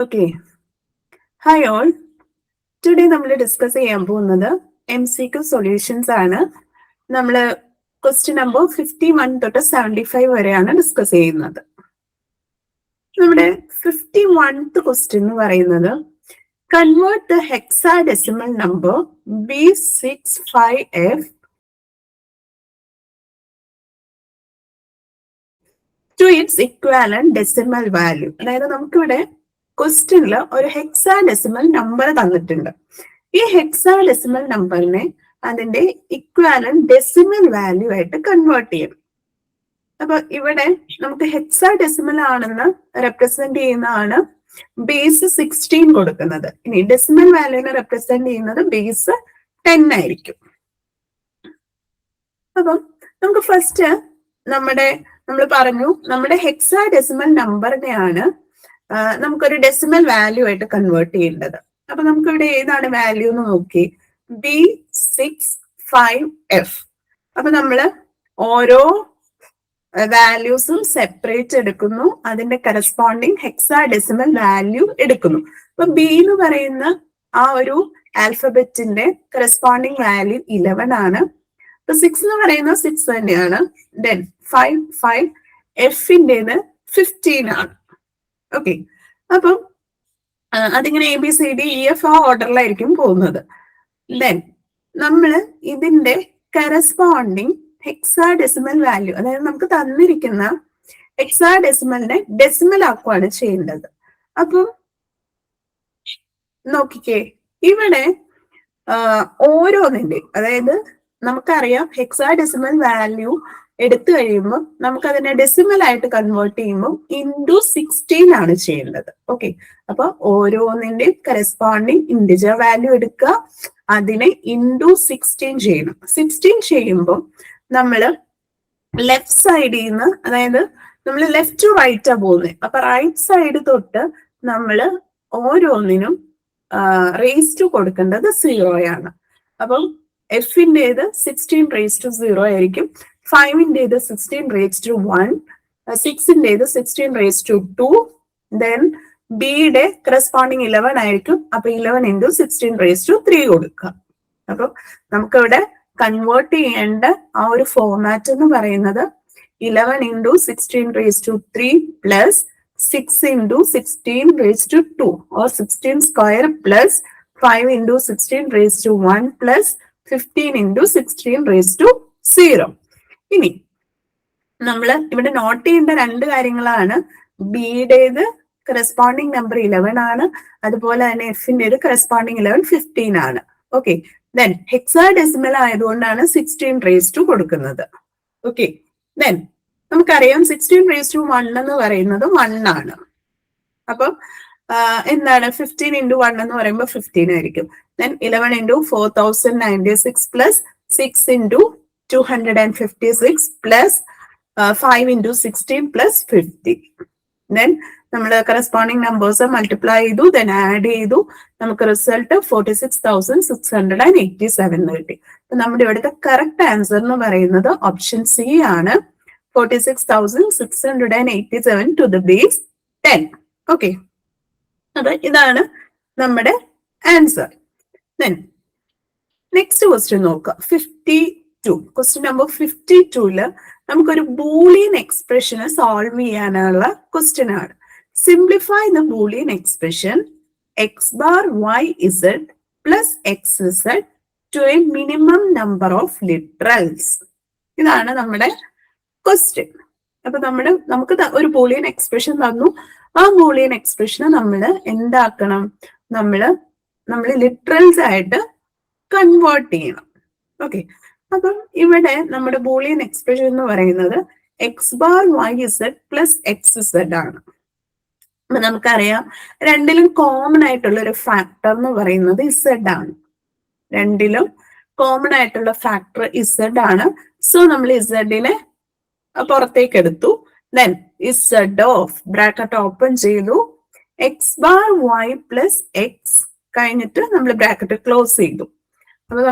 Okay, hi all. Today നമ്മൾ discuss ചെയ്യാൻ പോകുന്നത് MCQ സൊല്യൂഷൻസ് ആണ്. നമ്മൾ ക്വസ്റ്റ്യൻ നമ്പർ 51 തൊട്ട് 75 വരെയാണ് ഡിസ്കസ് ചെയ്യുന്നത്. നമ്മുടെ 51th ക്വസ്റ്റ്യൻ എന്ന് പറയുന്നത് convert the hexadecimal number B65F to its equivalent decimal value. അതായത് നമുക്കിവിടെ ക്വസ്റ്റ്യനിൽ ഒരു ഹെക്സാഡെസിമൽ നമ്പർ തന്നിട്ടുണ്ട്. ഈ ഹെക്സാഡെസിമൽ നമ്പറിനെ അതിന്റെ ഇക്വാലന്റ് ഡെസിമൽ വാല്യൂ ആയിട്ട് കൺവേർട്ട് ചെയ്യണം. അപ്പൊ ഇവിടെ നമുക്ക് ഹെക്സാഡെസിമൽ ആണെന്ന് റെപ്രസെന്റ് ചെയ്യുന്നതാണ് ബേസ് 16 കൊടുക്കുന്നത്. ഇനി ഡെസിമൽ വാല്യൂനെ റെപ്രസെന്റ് ചെയ്യുന്നത് ബേസ് 10 ആയിരിക്കും. അപ്പം നമുക്ക് ഫസ്റ്റ് നമ്മൾ പറഞ്ഞു നമ്മുടെ ഹെക്സാഡെസിമൽ നമ്പറിനെയാണ് നമുക്കൊരു ഡെസിമൽ വാല്യൂ ആയിട്ട് കൺവേർട്ട് ചെയ്യേണ്ടത്. അപ്പൊ നമുക്ക് ഇവിടെ ഏതാണ് വാല്യൂ എന്ന് നോക്കി, B65F. അപ്പൊ നമ്മള് ഓരോ വാല്യൂസും സെപ്പറേറ്റ് എടുക്കുന്നു, അതിന്റെ കറസ്പോണ്ടിങ് ഹെക്സാഡെസിമൽ വാല്യൂ എടുക്കുന്നു. അപ്പൊ ബി എന്ന് പറയുന്ന ആ ഒരു ആൽഫബറ്റിന്റെ കറസ്പോണ്ടിങ് വാല്യൂ 11 ആണ്. അപ്പൊ 6 എന്ന് പറയുന്ന 6 തന്നെയാണ്. ദെൻ 5 എഫിൻ്റെത് 15 ആണ്. ഓക്കെ, അപ്പം അതിങ്ങനെ ABCDEF ആ ഓർഡറിലായിരിക്കും പോകുന്നത്. ദെൻ നമ്മൾ ഇതിന്റെ കറസ്പോണ്ടിങ് ഹെക്സാഡെസിമൽ വാല്യൂ, അതായത് നമുക്ക് തന്നിരിക്കുന്ന ഹെക്സാഡെസിമലിനെ ഡെസിമൽ ആക്കുകയാണ് ചെയ്യേണ്ടത്. അപ്പം നോക്കിക്കേ, ഇവിടെ ഓരോന്നിന്റെ, അതായത് നമുക്കറിയാം ഹെക്സാഡെസിമൽ വാല്യൂ എടുത്തു കഴിയുമ്പോൾ നമുക്ക് അതിനെ ഡെസിമൽ ആയിട്ട് കൺവേർട്ട് ചെയ്യുമ്പോൾ ഇൻറ്റു 16 ആണ് ചെയ്യേണ്ടത്. ഓക്കെ, അപ്പൊ ഓരോന്നിന്റെയും കറസ്പോണ്ടിങ് ഇൻഡിജർ വാല്യൂ എടുക്കുക, അതിനെ ഇൻറ്റു 16 ചെയ്യണം. 16 ചെയ്യുമ്പോൾ നമ്മൾ ലെഫ്റ്റ് സൈഡിൽ നിന്ന്, അതായത് നമ്മൾ ലെഫ്റ്റ് ടു റൈറ്റ് ആ പോകുന്നത്, അപ്പൊ റൈറ്റ് സൈഡ് തൊട്ട് നമ്മൾ ഓരോന്നിനും റേസ് ടു കൊടുക്കേണ്ടത് 0 ആണ്. അപ്പം എഫിൻ്റെത് 16 റേസ് ടു 0 ആയിരിക്കും, 5ൻ്റെത് 16 റേസ് ടു 1, 6ൻ്റെത് 16 റേസ് ടു 2, ദെൻ ബിയുടെ കറസ്പോണ്ടിങ് 11 ആയിരിക്കും. അപ്പൊ 11 ഇൻറ്റു 16 റേസ് ടു 3 കൊടുക്കുക. അപ്പൊ നമുക്കിവിടെ കൺവേർട്ട് ചെയ്യേണ്ട ആ ഒരു ഫോർമാറ്റ് എന്ന് പറയുന്നത് 11 into 16 raise to 3 plus 6 into 16 raise to 2 or 16 square plus 5 into 16 raise to 1 plus 15 into 16 raise to 0. ഇനി നമ്മൾ ഇവിടെ നോട്ട് ചെയ്യേണ്ട രണ്ട് കാര്യങ്ങളാണ്. ബിയുടേത് കറസ്പോണ്ടിങ് നമ്പർ 11 ആണ്, അതുപോലെ തന്നെ എഫിൻ്റെത് കറസ്പോണ്ടിങ് 11 15 ആണ്. ഓക്കെ, ദെൻ ഹെക്സാഡെസിമൽ ആയതുകൊണ്ടാണ് 16 റേസ് ടു കൊടുക്കുന്നത്. ഓക്കെ, ദെൻ നമുക്കറിയാം 16 റേസ് ടു 1 എന്ന് പറയുന്നത് 1 ആണ്. അപ്പം എന്താണ് 15 ഇൻറ്റു 1 എന്ന് പറയുമ്പോൾ 15 ആയിരിക്കും. Then 11 into 4096 plus 6 into 256 plus 5 into 16 plus 50. Then നമ്മൾ കറസ്പോണ്ടിങ് നമ്പേഴ്സ് മൾട്ടിപ്ലൈ ചെയ്തു, ദെൻ ആഡ് ചെയ്തു, നമുക്ക് റിസൾട്ട് 46,687 കിട്ടി. അപ്പൊ നമ്മുടെ ഇവിടുത്തെ കറക്റ്റ് ആൻസർ എന്ന് പറയുന്നത് ഓപ്ഷൻ സി ആണ്, 46,687 ടു ദ ബേസ് 10. ഓക്കെ, അപ്പൊ ഇതാണ് നമ്മുടെ ആൻസർ. ദെൻ നെക്സ്റ്റ് ക്വസ്റ്റ്യൻ നോക്കുക, 52. ക്വസ്റ്റ്യൻ നമ്പർ 52ല് നമുക്കൊരു ബൂളിയൻ എക്സ്പ്രഷനെ സോൾവ് ചെയ്യാനുള്ള ക്വസ്റ്റ്യൻ ആണ്. Simplify the Boolean expression x bar y z plus x z to a minimum number of literals. ഇതാണ് നമ്മുടെ ക്വസ്റ്റ്യൻ. അപ്പൊ നമുക്ക് ഒരു ബൂളിയൻ എക്സ്പ്രഷൻ തന്നു. ആ ബൂളിയൻ എക്സ്പ്രഷനെ നമ്മൾ എന്താക്കണം, നമ്മൾ ലിറ്ററൽസ് ആയിട്ട് കൺവേർട്ട് ചെയ്യണം. ഓക്കെ, അപ്പം ഇവിടെ നമ്മുടെ ബൂളിയൻ എക്സ്പ്രഷൻ എന്ന് പറയുന്നത് x bar y z plus x z ആണ്. അപ്പൊ നമുക്കറിയാം രണ്ടിലും കോമൺ ആയിട്ടുള്ള ഒരു ഫാക്ടർ എന്ന് പറയുന്നത് ഇസഡ് ആണ്. രണ്ടിലും കോമൺ ആയിട്ടുള്ള ഫാക്ടർ ഇസഡ് ആണ്. സോ നമ്മൾ ഇസഡിനെ പുറത്തേക്ക് എടുത്തു. Then Z of bracket open ചെയ്തു, X bar Y plus X കഴിഞ്ഞിട്ട് നമ്മൾ ബ്രാക്കറ്റ് ക്ലോസ് ചെയ്തു. അപ്പൊ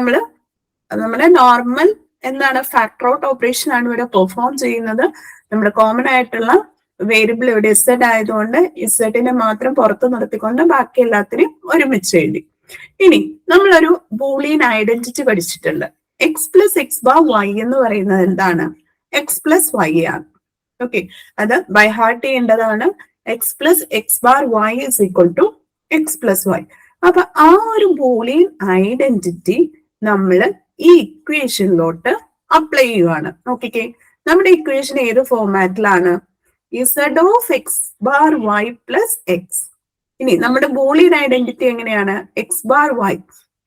നമ്മുടെ നോർമൽ എന്താണ് ഫാക്ടർ ഔട്ട് ഓപ്പറേഷൻ ആണ് ഇവിടെ പെർഫോം ചെയ്യുന്നത്. നമ്മുടെ കോമൺ ആയിട്ടുള്ള വേരിയബിൾ ഇവിടെ ഇസഡ് ആയതുകൊണ്ട് ഇസഡിനെ മാത്രം പുറത്ത് നിർത്തിക്കൊണ്ട് ബാക്കി എല്ലാത്തിനും ഒരുമിച്ച് എഴുതി. ഇനി നമ്മളൊരു ബൂളിയൻ ഐഡന്റിറ്റി പഠിച്ചിട്ടുണ്ട്. X plus X bar y എന്ന് പറയുന്നത് എന്താണ്? എക്സ് പ്ലസ് വൈ ആണ്. ഓക്കെ, അത് ബൈ ഹാർട്ട് ചെയ്യേണ്ടതാണ്. X plus X bar y is equal to X plus y. അപ്പൊ ആ ഒരു ബൂളിയൻ ഐഡന്റിറ്റി നമ്മൾ ഈ ഇക്വേഷനിലോട്ട് അപ്ലൈ ചെയ്യുവാണ്. നോക്കിക്കേ, നമ്മുടെ ഇക്വേഷൻ ഏത് ഫോർമാറ്റിലാണ്? Z of X bar Y plus X. ഇനി നമ്മുടെ ബൂളിയൻ ഐഡന്റിറ്റി എങ്ങനെയാണ്? X bar Y,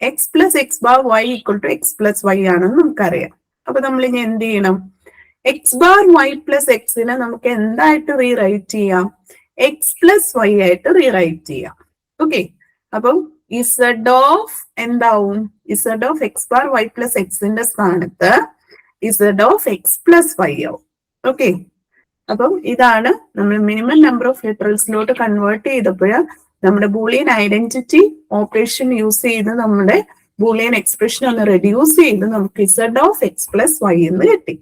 X plus X bar Y equal to X plus Y ആണെന്ന് നമുക്കറിയാം. അപ്പൊ നമ്മൾ ഇനി എന്ത് ചെയ്യണം? എക്സ് ബാർ വൈ പ്ലസ് എക്സിനെ നമുക്ക് എന്തായിട്ട് റീറൈറ്റ് ചെയ്യാം? എക്സ് പ്ലസ് വൈ ആയിട്ട് റീറൈറ്റ് ചെയ്യാം. ഓക്കെ, അപ്പം ഇസഡ് ഓഫ് എന്താവും? Z of X bar Y plus എക്സിന്റെ സ്ഥാനത്ത് Z of X plus Y ആവും. ഓക്കെ, അപ്പം ഇതാണ് നമ്മൾ മിനിമം നമ്പർ ഓഫ് ലിറ്ററൽസിലോട്ട് കൺവേർട്ട് ചെയ്തപ്പോൾ നമ്മുടെ ബൂളിയൻ ഐഡന്റിറ്റി ഓപ്പറേഷൻ യൂസ് ചെയ്ത് നമ്മുടെ ബൂളിയൻ എക്സ്പ്രഷൻ ഒന്ന് റെഡ്യൂസ് ചെയ്ത് നമുക്ക് z of X plus y എന്ന് കിട്ടി.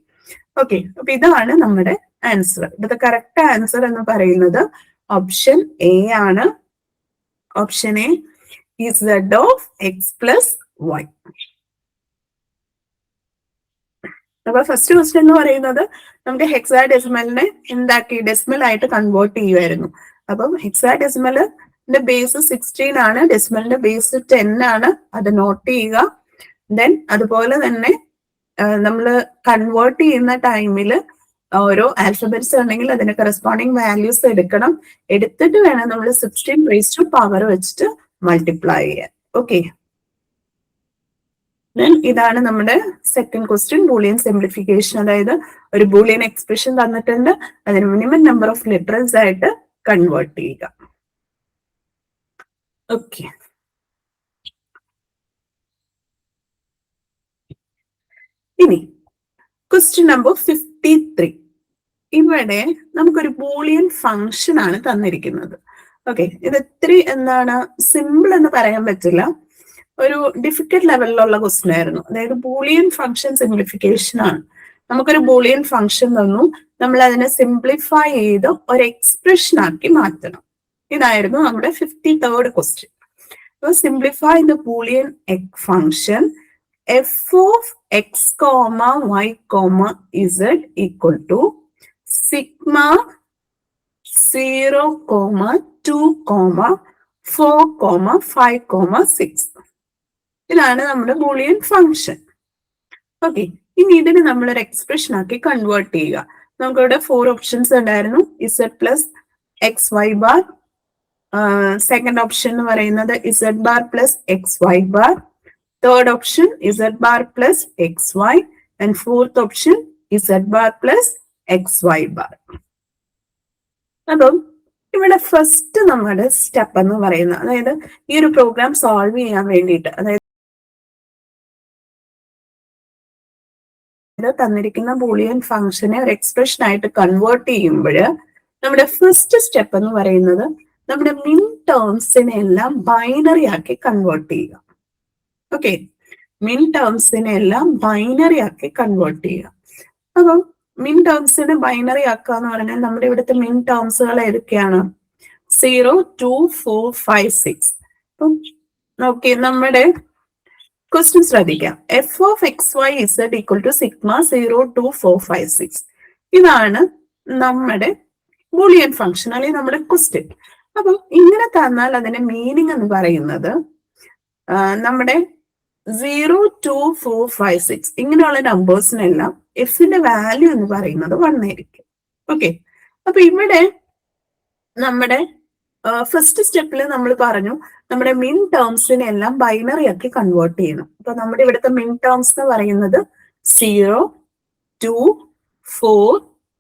ഓക്കെ, അപ്പൊ ഇതാണ് നമ്മുടെ ആൻസർ. ഇവിടുത്തെ കറക്റ്റ് ആൻസർ എന്ന് പറയുന്നത് ഓപ്ഷൻ എ ആണ്. Option A z of X plus y. അപ്പൊ ഫസ്റ്റ് ക്വസ്റ്റ്യൻ എന്ന് പറയുന്നത് നമുക്ക് ഹെക്സാഡെസിമലിനെ എന്താക്കി? ഡെസിമൽ ആയിട്ട് കൺവേർട്ട് ചെയ്യുമായിരുന്നു. അപ്പം ഹെക്സാഡെസിമലിന്റെ ബേസ് 16 ആണ്, ഡെസിമലിന്റെ ബേസ് 10 ആണ്. അത് നോട്ട് ചെയ്യുക. ദെൻ അതുപോലെ തന്നെ നമ്മൾ കൺവേർട്ട് ചെയ്യുന്ന ടൈമിൽ ഓരോ ആൽഫബറ്റ്സ് ഉണ്ടെങ്കിൽ അതിന്റെ കറസ്പോണ്ടിങ് വാല്യൂസ് എടുക്കണം. എടുത്തിട്ട് വേണം നമ്മൾ 16 റേസ് ടു പവർ വെച്ചിട്ട് മൾട്ടിപ്ലൈ ചെയ്യാൻ. ഓക്കെ, ഇതാണ് നമ്മുടെ സെക്കൻഡ് ക്വസ്റ്റ്യൻ, ബൂളിയൻ സിംപ്ലിഫിക്കേഷൻ. അതായത് ഒരു ബൂളിയൻ എക്സ്പ്രഷൻ തന്നിട്ടുണ്ട്, അതിന് മിനിമം നമ്പർ ഓഫ് ലിറ്ററൽസ് ആയിട്ട് കൺവേർട്ട് ചെയ്യുക. ഓക്കെ, ഇനി ക്വസ്റ്റ്യൻ നമ്പർ 53. ഇവിടെ നമുക്കൊരു ബൂളിയൻ ഫംഗ്ഷൻ ആണ് തന്നിരിക്കുന്നത്. ഓക്കെ, ഇത് ഇത്തിരി എന്താണ് സിമ്പിൾ എന്ന് പറയാൻ പറ്റില്ല, ഒരു ഡിഫിക്കൽട്ട് ലെവലിലുള്ള ക്വസ്റ്റ്യൻ ആയിരുന്നു. അതായത് ബൂളിയൻ ഫംഗ്ഷൻ സിംപ്ലിഫിക്കേഷൻ ആണ്. നമുക്കൊരു ബൂളിയൻ ഫംഗ്ഷൻ തന്നു, നമ്മൾ അതിനെ സിംപ്ലിഫൈ ചെയ്ത് ഒരു എക്സ്പ്രഷൻ ആക്കി മാറ്റണം. ഇതായിരുന്നു നമ്മുടെ 53rd ക്വസ്റ്റ്യൻ. അപ്പോൾ simplify the Boolean function f of x comma y comma z equal to sigma 0, 2, 4, 5, 6. ഇതാണ് നമ്മുടെ ബൂളിയൻ ഫംഗ്ഷൻ. ഓക്കെ, ഇനി ഇതിന് നമ്മളൊരു എക്സ്പ്രഷൻ ആക്കി കൺവേർട്ട് ചെയ്യുക. നമുക്കിവിടെ 4 ഓപ്ഷൻസ് ഉണ്ടായിരുന്നു. Z plus X Y bar, second option എന്ന് പറയുന്നത് z bar plus X Y bar, third option z bar plus X y, and fourth option z bar plus X Y bar. അപ്പം ഇവിടെ first നമ്മുടെ step എന്ന് പറയുന്നത്, അതായത് ഈ ഒരു പ്രോഗ്രാം സോൾവ് ചെയ്യാൻ വേണ്ടിയിട്ട്, അതായത് തന്നിരിക്കുന്ന ബൂളിയൻ ഫംഗ്ഷനെ ഒരു എക്സ്പ്രഷൻ ആയിട്ട് കൺവേർട്ട് ചെയ്യുമ്പോൾ നമ്മുടെ ഫസ്റ്റ് സ്റ്റെപ്പ് എന്ന് പറയുന്നത് നമ്മുടെ മിൻ ടേംസിനെ എല്ലാം ബൈനറി ആക്കി കൺവേർട്ട് ചെയ്യുക. ഓക്കെ, മിൻ ടേംസിനെ എല്ലാം ബൈനറി ആക്കി കൺവേർട്ട് ചെയ്യുക. അപ്പം മിൻ ടേംസിനെ ബൈനറി ആക്കുക എന്ന് പറഞ്ഞാൽ നമ്മുടെ ഇവിടുത്തെ മിൻ ടേംസുകൾ ഏതൊക്കെയാണ്? 0, 2, 4, 5, 6. അപ്പം ഓക്കെ, നമ്മുടെ ക്വസ്റ്റ്യൻ ശ്രദ്ധിക്കാം. F of x y z equal to sigma 0, 2, 4, 5, 6. ഇതാണ് നമ്മുടെ ബൂളിയൻ ഫംഗ്ഷൻ, അല്ലെങ്കിൽ നമ്മുടെ ക്വസ്റ്റ്യൻ. അപ്പം ഇങ്ങനെ തന്നാൽ അതിന്റെ മീനിങ് എന്ന് പറയുന്നത് നമ്മുടെ 0, 2, 4, 5, 6 ഇങ്ങനെയുള്ള നമ്പേഴ്സിനെല്ലാം എഫിന്റെ വാല്യൂ എന്ന് പറയുന്നത് 1 ആയിരിക്കും. ഓക്കെ, അപ്പൊ ഇവിടെ നമ്മുടെ ഫസ്റ്റ് സ്റ്റെപ്പിൽ നമ്മൾ പറഞ്ഞു നമ്മുടെ മിൻ ടേംസിനെ എല്ലാം ബൈനറി ആക്കി കൺവേർട്ട് ചെയ്യണം. അപ്പൊ നമ്മുടെ ഇവിടുത്തെ മിൻ ടേംസ് എന്ന് പറയുന്നത് 0, 2, 4,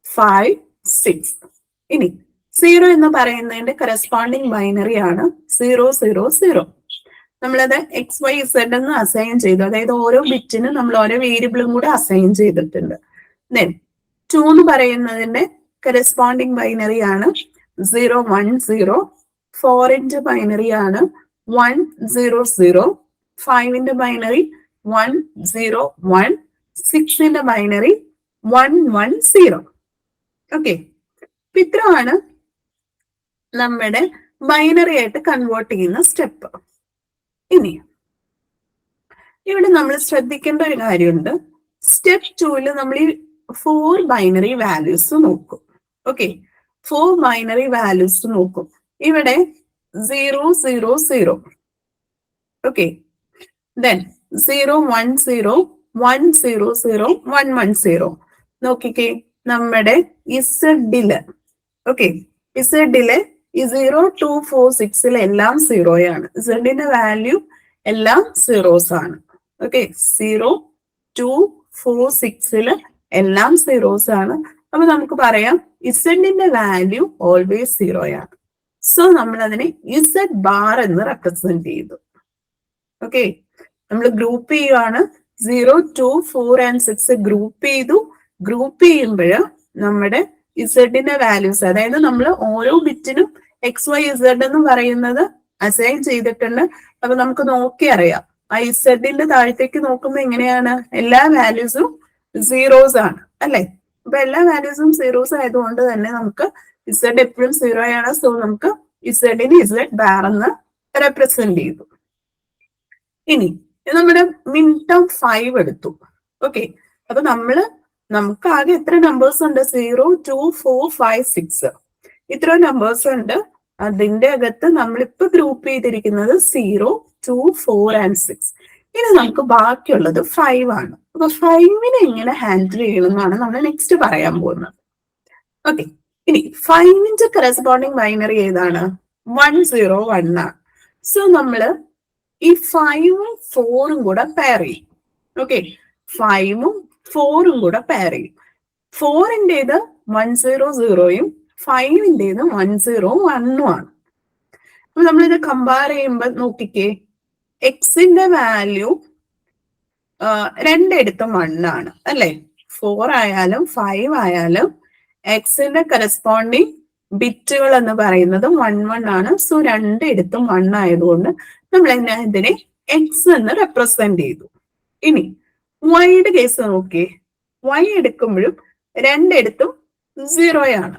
5, 6. ഇനി 0 എന്ന് പറയുന്നതിന്റെ കറസ്പോണ്ടിങ് ബൈനറി ആണ് 0, 0, 0. നമ്മളത് എക്സ് വൈ ഇസഡ് എന്ന് അസൈൻ ചെയ്തു, അതായത് ഓരോ ബിറ്റിനും നമ്മൾ ഓരോ വേരിയബിളും കൂടെ അസൈൻ ചെയ്തിട്ടുണ്ട്. ദെൻ 2 എന്ന് പറയുന്നതിന്റെ കറസ്പോണ്ടിങ് ബൈനറി ആണ് 0, 1, 0. 4ന്റെ ബൈനറി ആണ് 1, 0, 0. 5ന്റെ ബൈനറി 1, 0, 1. 6ന്റെ ബൈനറി 1, 1, 0. ഓക്കെ, ഇത്രയാണ് നമ്മുടെ ബൈനറി ആയിട്ട് കൺവേർട്ട് ചെയ്യുന്ന സ്റ്റെപ്പ്. ഇനി ഇവിടെ നമ്മൾ ശ്രദ്ധിക്കേണ്ട ഒരു കാര്യമുണ്ട്. സ്റ്റെപ്പ് 2 നമ്മൾ ഈ 4 ബൈനറി വാല്യൂസ് നോക്കും. ഓക്കെ, 4 ബൈനറി വാല്യൂസ് നോക്കും. ഇവിടെ 0 0 0, ഓക്കെ, ദെൻ 0 1 0 1 0 0 1 1 0. നോക്കിക്കേ, നമ്മുടെ ഇസഡില്, ഓക്കെ, ഇസഡില് ഈ 0 2 4 6 എല്ലാം 0 ആണ്. ഇസഡിന്റെ വാല്യൂ എല്ലാം സീറോസ് ആണ്. ഓക്കെ, 0 2 4 6 എല്ലാം സീറോസ് ആണ്. അപ്പൊ നമുക്ക് പറയാം ഇസഡിന്റെ വാല്യൂ ഓൾവേസ് 0 ആണ്. സോ നമ്മൾ അതിനെ ഇസഡ് ബാർ എന്ന് റെപ്രസെന്റ് ചെയ്തു. ഓക്കെ, നമ്മൾ ഗ്രൂപ്പ് ചെയ്യുകയാണ്. 0 2 4 and 6 ഗ്രൂപ്പ് ചെയ്തു. ഗ്രൂപ്പ് ചെയ്യുമ്പോൾ നമ്മുടെ ഇസഡിന്റെ വാല്യൂസ്, അതായത് നമ്മൾ ഓരോ ബിറ്റിനും XYZ എന്ന് പറയുന്നത് അസൈൻ ചെയ്തിട്ടുണ്ട്. അപ്പൊ നമുക്ക് നോക്കി അറിയാം. ആ ഇസഡിന്റെ താഴത്തേക്ക് നോക്കുമ്പോൾ എങ്ങനെയാണ്, എല്ലാ വാല്യൂസും സീറോസ് ആണ് അല്ലെ. അപ്പൊ എല്ലാ വാല്യൂസും സീറോസ് ആയതുകൊണ്ട് തന്നെ നമുക്ക് ഇസഡ് എപ്പോഴും 0 ആണ്. സോ നമുക്ക് ഇസഡിന് ഇസഡ് ബാർ എന്ന് റെപ്രസെന്റ് ചെയ്തു. ഇനി നമ്മുടെ മിൻ ടേം 5 എടുത്തു. ഓക്കെ, അപ്പൊ നമുക്ക് ആകെ എത്ര നമ്പേഴ്സ് ഉണ്ട്? 0 2 4 5 6 ഇത്ര നമ്പേഴ്സ് ഉണ്ട്. അതിന്റെ അകത്ത് നമ്മളിപ്പോ ഗ്രൂപ്പ് ചെയ്തിരിക്കുന്നത് 0 2 4 and 6. ഇനി നമുക്ക് ബാക്കിയുള്ളത് 5 ആണ്. അപ്പൊ 5നെ എങ്ങനെ ഹാൻഡിൽ ചെയ്യണം എന്നാണ് നമ്മൾ നെക്സ്റ്റ് പറയാൻ പോകുന്നത്. ഓക്കെ, ഇനി 5ന്റെ കറസ്പോണ്ടിങ് ബൈനറി ഏതാണ്? 1 0 1 ആണ്. സോ നമ്മള് ഈ 5ഉം 4ഉം കൂടെ പെയർ ചെയ്യും. ഓക്കെ, 5ഉം 4ഉം കൂടെ പെയർ ചെയ്യും. 4ൻ്റെത് 1 0 0യും 5ൻ്റെത് 1 0 1ഉം ആണ്. അപ്പൊ നമ്മളിത് കമ്പയർ ചെയ്യുമ്പോൾ നോക്കിക്കേ, എക്സിന്റെ വാല്യൂ രണ്ടിടത്തും 1 ആണ് അല്ലെ. 4 ആയാലും 5 ആയാലും എക്സിന്റെ കറസ്പോണ്ടിങ് ബിറ്റുകൾ എന്ന് പറയുന്നത് 1 1 ആണ്. സോ രണ്ടിടത്തും 1 ആയതുകൊണ്ട് നമ്മൾ ഇതിനെ എക്സ് എന്ന് റെപ്രസെന്റ് ചെയ്തു. ഇനി വൈയുടെ കേസ് നോക്കിയേ, വൈ എടുക്കുമ്പോഴും രണ്ടിടത്തും 0 ആണ്.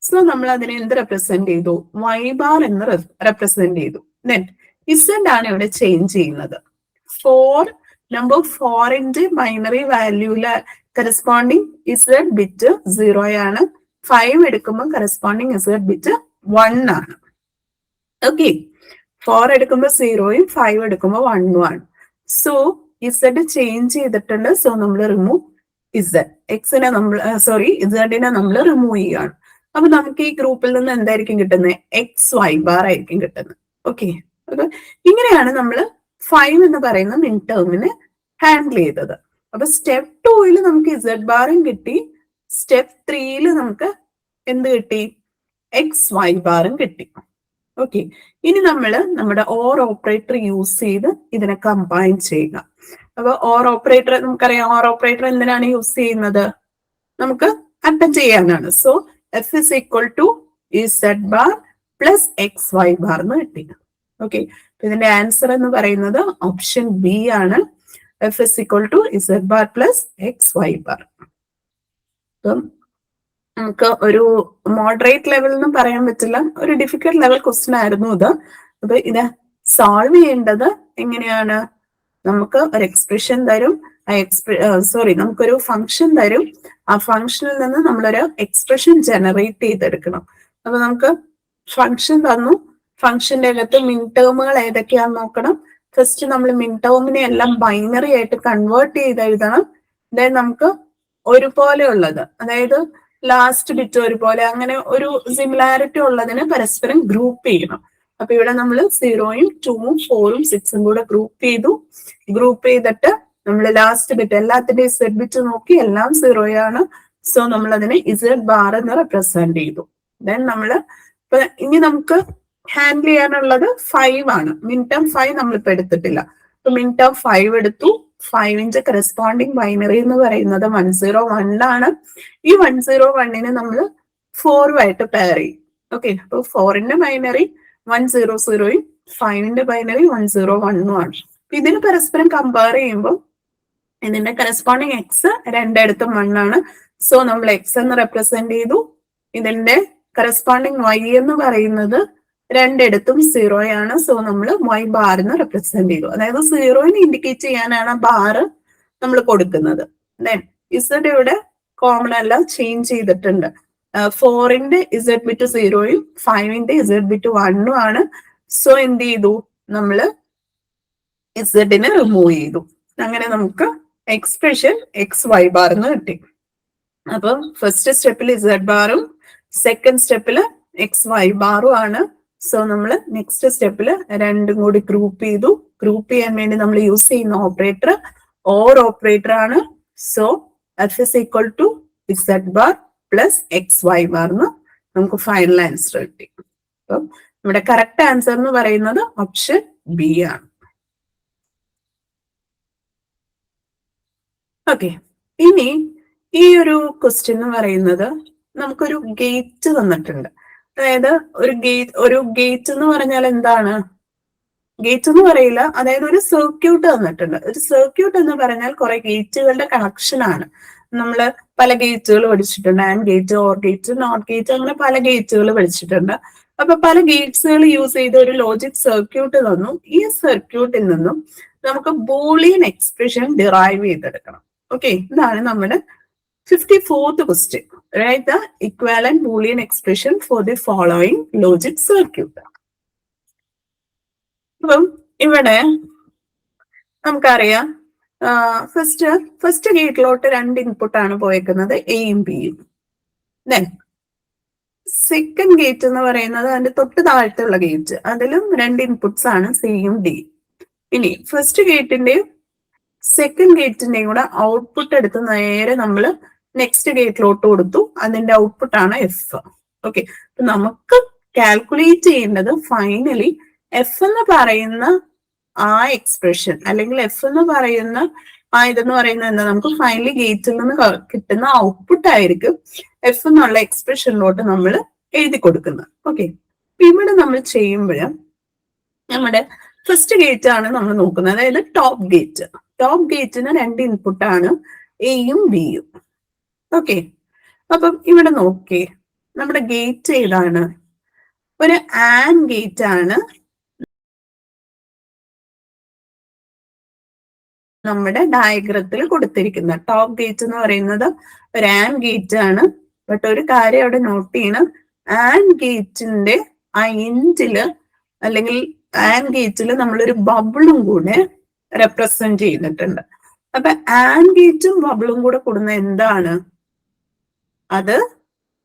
സോ നമ്മൾ അതിനെ എന്ത് റെപ്രസെന്റ് ചെയ്തു? വൈ ബാർ എന്ന് റെപ്രസെന്റ് ചെയ്തു. ദെൻ ഇസഡ് ആണ് ഇവിടെ ചേഞ്ച് ചെയ്യുന്നത്. നമ്പർ 4ന്റെ ബൈനറി വാല്യൂല കറസ്പോണ്ടിങ് ഇസഡ് ബിറ്റ് 0 ആണ്. 5 എടുക്കുമ്പോൾ കറസ്പോണ്ടിങ് ഇസഡ് ബിറ്റ് 1 ആണ്. ഓക്കെ, 4 എടുക്കുമ്പോൾ 0യും 5 എടുക്കുമ്പോൾ 1ഉം ആണ്. സോ ഇസഡ് ചേഞ്ച് ചെയ്തിട്ടുണ്ട്. സോ നമ്മൾ റിമൂവ് ഇസഡ്. എക്സിനെ നമ്മൾ ഇസഡിനെ നമ്മൾ റിമൂവ് ചെയ്യുകയാണ്. അപ്പൊ നമുക്ക് ഈ ഗ്രൂപ്പിൽ നിന്ന് എന്തായിരിക്കും കിട്ടുന്നത്? XY ബാർ ആയിരിക്കും കിട്ടുന്നത്. ഓക്കെ, അപ്പൊ ഇങ്ങനെയാണ് നമ്മൾ 5 എന്ന് പറയുന്ന മിൻ ടേമിനെ ഹാൻഡിൽ ചെയ്തത്. അപ്പൊ സ്റ്റെപ്പ് 2 നമുക്ക് ഇസഡ് ബാറും കിട്ടി. സ്റ്റെപ്പ് 3 നമുക്ക് എന്ത് കിട്ടി? XY ബാറും കിട്ടി. ഓക്കെ, ഇനി നമ്മൾ നമ്മുടെ ഓർ ഓപ്പറേറ്റർ യൂസ് ചെയ്ത് ഇതിനെ കമ്പൈൻ ചെയ്യുക. അപ്പൊ ഓർ ഓപ്പറേറ്റർ നമുക്കറിയാം. ഓർ ഓപ്പറേറ്റർ എന്തിനാണ് യൂസ് ചെയ്യുന്നത്? നമുക്ക് അറ്റൻഡ് ചെയ്യാനാണ്. So F is equal to Z bar plus XY bar എന്ന് കിട്ടി. ഓക്കെ, ഇതിന്റെ ആൻസർ എന്ന് പറയുന്നത് ഓപ്ഷൻ ബി ആണ്. F is equal to Z bar plus XY bar. അപ്പം നമുക്ക് ഒരു മോഡറേറ്റ് ലെവൽ എന്നും പറയാൻ പറ്റില്ല, ഒരു ഡിഫിക്കൽട്ട് ലെവൽ ക്വസ്റ്റ്യൻ ആയിരുന്നു ഇത്. അപ്പൊ ഇത് സോൾവ് ചെയ്യേണ്ടത് എങ്ങനെയാണ്? നമുക്ക് ഒരു എക്സ്പ്രഷൻ തരും. നമുക്കൊരു ഫംഗ്ഷൻ തരും. ആ ഫംഗ്ഷനിൽ നിന്ന് നമ്മളൊരു എക്സ്പ്രഷൻ ജനറേറ്റ് ചെയ്തെടുക്കണം. അപ്പൊ നമുക്ക് ഫംഗ്ഷൻ തന്നു. ഫംഗ്ഷന്റെ അകത്ത് മിൻ ടേമുകൾ ഏതൊക്കെയാന്ന് നോക്കണം. ഫസ്റ്റ് നമ്മൾ മിൻ ടേമിനെ എല്ലാം ബൈനറി ആയിട്ട് കൺവേർട്ട് ചെയ്ത് എഴുതണം. ദെൻ നമുക്ക് ഒരുപോലെ ഉള്ളത്, അതായത് ലാസ്റ്റ് ബിറ്റ് ഒരുപോലെ, അങ്ങനെ ഒരു സിമിലാരിറ്റി ഉള്ളതിനെ പരസ്പരം ഗ്രൂപ്പ് ചെയ്യണം. അപ്പൊ ഇവിടെ നമ്മൾ 0യും 2ഉം 4ഉം 6ഉം കൂടെ ഗ്രൂപ്പ് ചെയ്തു. ഗ്രൂപ്പ് ചെയ്തിട്ട് നമ്മൾ ലാസ്റ്റ് ബിറ്റ് എല്ലാത്തിന്റെയും ഇസഡ് ബിറ്റ് നോക്കി, എല്ലാം 0 ആണ്. സോ നമ്മൾ അതിനെ ഇസഡ് ബാർ എന്ന് റെപ്രസെന്റ് ചെയ്തു. ദെൻ ഇനി നമുക്ക് ഹാൻഡിൽ ചെയ്യാനുള്ളത് 5 ആണ്. മിൻ ടേം 5 നമ്മളിപ്പോ എടുത്തിട്ടില്ല. അപ്പൊ മിൻ ടേം 5 എടുത്തു. 5ന്റെ കറസ്പോണ്ടിങ് ബൈനറി എന്ന് പറയുന്നത് 1 0 1 ആണ്. ഈ 1 0 1നെ നമ്മൾ 4 പെയർ ചെയ്യും. ഓക്കെ, അപ്പൊ 4ന്റെ ബൈനറി 1 0 0യും 5ന്റെ ബൈനറി 1 0 1ഉം ആണ്. ഇതിന് പരസ്പരം കമ്പയർ ചെയ്യുമ്പോൾ ഇതിന്റെ കറസ്പോണ്ടിങ് എക്സ് രണ്ടിടത്തും 1 ആണ്. സോ നമ്മൾ എക്സ് എന്ന് റെപ്രസെന്റ് ചെയ്തു. ഇതിന്റെ കറസ്പോണ്ടിങ് y എന്ന് പറയുന്നത് രണ്ടിടത്തും 0 ആണ്. സോ നമ്മൾ y ബാർ എന്ന് റെപ്രസെന്റ് ചെയ്തു. അതായത് 0നെ ഇൻഡിക്കേറ്റ് ചെയ്യാനാണ് ബാർ നമ്മൾ കൊടുക്കുന്നത്. ദെൻ ഇസഡ് ഇവിടെ കോമൺ അല്ല, ചേഞ്ച് ചെയ്തിട്ടുണ്ട്. 4ന്റെ ഇസഡ് ബിറ്റ് 0യും 5ന്റെ ഇസഡ് ബിറ്റ് 1ഉം ആണ്. സോ എന്ത് ചെയ്തു, നമ്മള് ഇസഡിനെ റിമൂവ് ചെയ്തു. അങ്ങനെ നമുക്ക് എക്സ്പ്രഷൻ എക്സ് വൈ ബാർ എന്ന് കിട്ടി. അപ്പൊ ഫസ്റ്റ് സ്റ്റെപ്പിൽ ഇസഡ് ബാറും സെക്കൻഡ് സ്റ്റെപ്പിൽ എക്സ് വൈ ബാറും ആണ്. സോ നമ്മൾ നെക്സ്റ്റ് സ്റ്റെപ്പിൽ രണ്ടും കൂടി ഗ്രൂപ്പ് ചെയ്തു. ഗ്രൂപ്പ് ചെയ്യാൻ വേണ്ടി നമ്മൾ യൂസ് ചെയ്യുന്ന ഓപ്പറേറ്റർ ഓർ ഓപ്പറേറ്റർ ആണ്. So F is equal to Z bar plus X Y bar എന്ന് നമുക്ക് ഫൈനൽ ആൻസർ കിട്ടി. അപ്പം നമ്മുടെ കറക്റ്റ് ആൻസർ എന്ന് പറയുന്നത് ഓപ്ഷൻ ബി ആണ്. ഓക്കെ, ഇനി ഈ ഒരു ക്വസ്റ്റ്യൻ എന്ന് പറയുന്നത് നമുക്കൊരു ഗേറ്റ് തന്നിട്ടുണ്ട്. അതായത് ഒരു ഗേറ്റ് എന്ന് പറഞ്ഞാൽ എന്താണ്? ഗേറ്റ് എന്ന് പറയില്ല, അതായത് ഒരു സർക്യൂട്ട് തന്നിട്ടുണ്ട്. ഒരു സർക്യൂട്ട് എന്ന് പറഞ്ഞാൽ കുറെ ഗേറ്റുകളുടെ കണക്ഷൻ ആണ്. നമ്മൾ പല ഗേറ്റുകൾ പഠിച്ചിട്ടുണ്ട്. And gate, or gate, not gate, അങ്ങനെ പല ഗേറ്റുകൾ പഠിച്ചിട്ടുണ്ട്. അപ്പൊ പല ഗേറ്റ്സുകൾ യൂസ് ചെയ്ത് ഒരു ലോജിക് സർക്യൂട്ട് തന്നു. ഈ സർക്യൂട്ടിൽ നിന്നും നമുക്ക് ബൂളിയൻ എക്സ്പ്രഷൻ ഡിറൈവ് ചെയ്തെടുക്കണം. ഓക്കെ, ഇതാണ് നമ്മുടെ 54th question. Write the equivalent Boolean expression for the following logic circuit. അപ്പം ഇവിടെ നമുക്കറിയാം, ഫസ്റ്റ് ഗേറ്റിലോട്ട് രണ്ട് ഇൻപുട്ട് ആണ് പോയേക്കുന്നത്, എയും ബിയും. ദെൻ സെക്കൻഡ് ഗേറ്റ് എന്ന് പറയുന്നത് അതിന്റെ തൊട്ട് താഴത്തുള്ള ഗേറ്റ്, അതിലും രണ്ട് ഇൻപുട്സ് ആണ്, സിയും ഡിയും. ഇനി ഫസ്റ്റ് ഗേറ്റിന്റെയും സെക്കൻഡ് ഗേറ്റിന്റെയും കൂടെ ഔട്ട്പുട്ട് എടുത്ത് നേരെ നമ്മൾ നെക്സ്റ്റ് ഗേറ്റിലോട്ട് കൊടുത്തു. അതിന്റെ ഔട്ട്പുട്ട് ആണ് എഫ്. ഓക്കെ, നമുക്ക് കാൽക്കുലേറ്റ് ചെയ്യേണ്ടത് ഫൈനലി എഫ് എന്ന് പറയുന്ന ആ എക്സ്പ്രഷൻ, അല്ലെങ്കിൽ എഫ് എന്ന് പറയുന്ന ആ ഇതെന്ന് പറയുന്നത് എന്താ, നമുക്ക് ഫൈനലി ഗേറ്റിൽ നിന്ന് കിട്ടുന്ന ഔട്ട്പുട്ട് ആയിരിക്കും എഫ് എന്നുള്ള എക്സ്പ്രഷനിലോട്ട് നമ്മൾ എഴുതി കൊടുക്കുന്നത്. ഓക്കെ, ഇവിടെ നമ്മൾ ചെയ്യുമ്പോൾ നമ്മുടെ ഫസ്റ്റ് ഗേറ്റ് ആണ് നമ്മൾ നോക്കുന്നത്, അതായത് ടോപ്പ് ഗേറ്റ്. ടോപ്പ് ഗേറ്റിന് രണ്ട് ഇൻപുട്ട് ആണ്, എയും ബിയും. ഓക്കെ, അപ്പം ഇവിടെ നോക്കേ, നമ്മുടെ ഗേറ്റ് ഏതാണ്? ഒരു ആൻഡ് ഗേറ്റ് ആണ് നമ്മുടെ ഡയഗ്രത്തിൽ കൊടുത്തിരിക്കുന്നത്. ടോപ്പ് ഗേറ്റ് എന്ന് പറയുന്നത് ഒരു ആൻഡ് ഗേറ്റ് ആണ്. ബട്ട് ഒരു കാര്യം അവിടെ നോട്ട് ചെയ്യണം, ആൻഡ് ഗേറ്റിന്റെ ആ എൻഡില് അല്ലെങ്കിൽ ആൻഡ് ഗേറ്റിൽ നമ്മളൊരു ബബിളും കൂടെ റെപ്രസെന്റ് ചെയ്തിട്ടുണ്ട്. അപ്പൊ ആൻഡ് ഗേറ്റും ബബിളും കൂടെ കൊടുക്കുന്ന എന്താണ്? അത്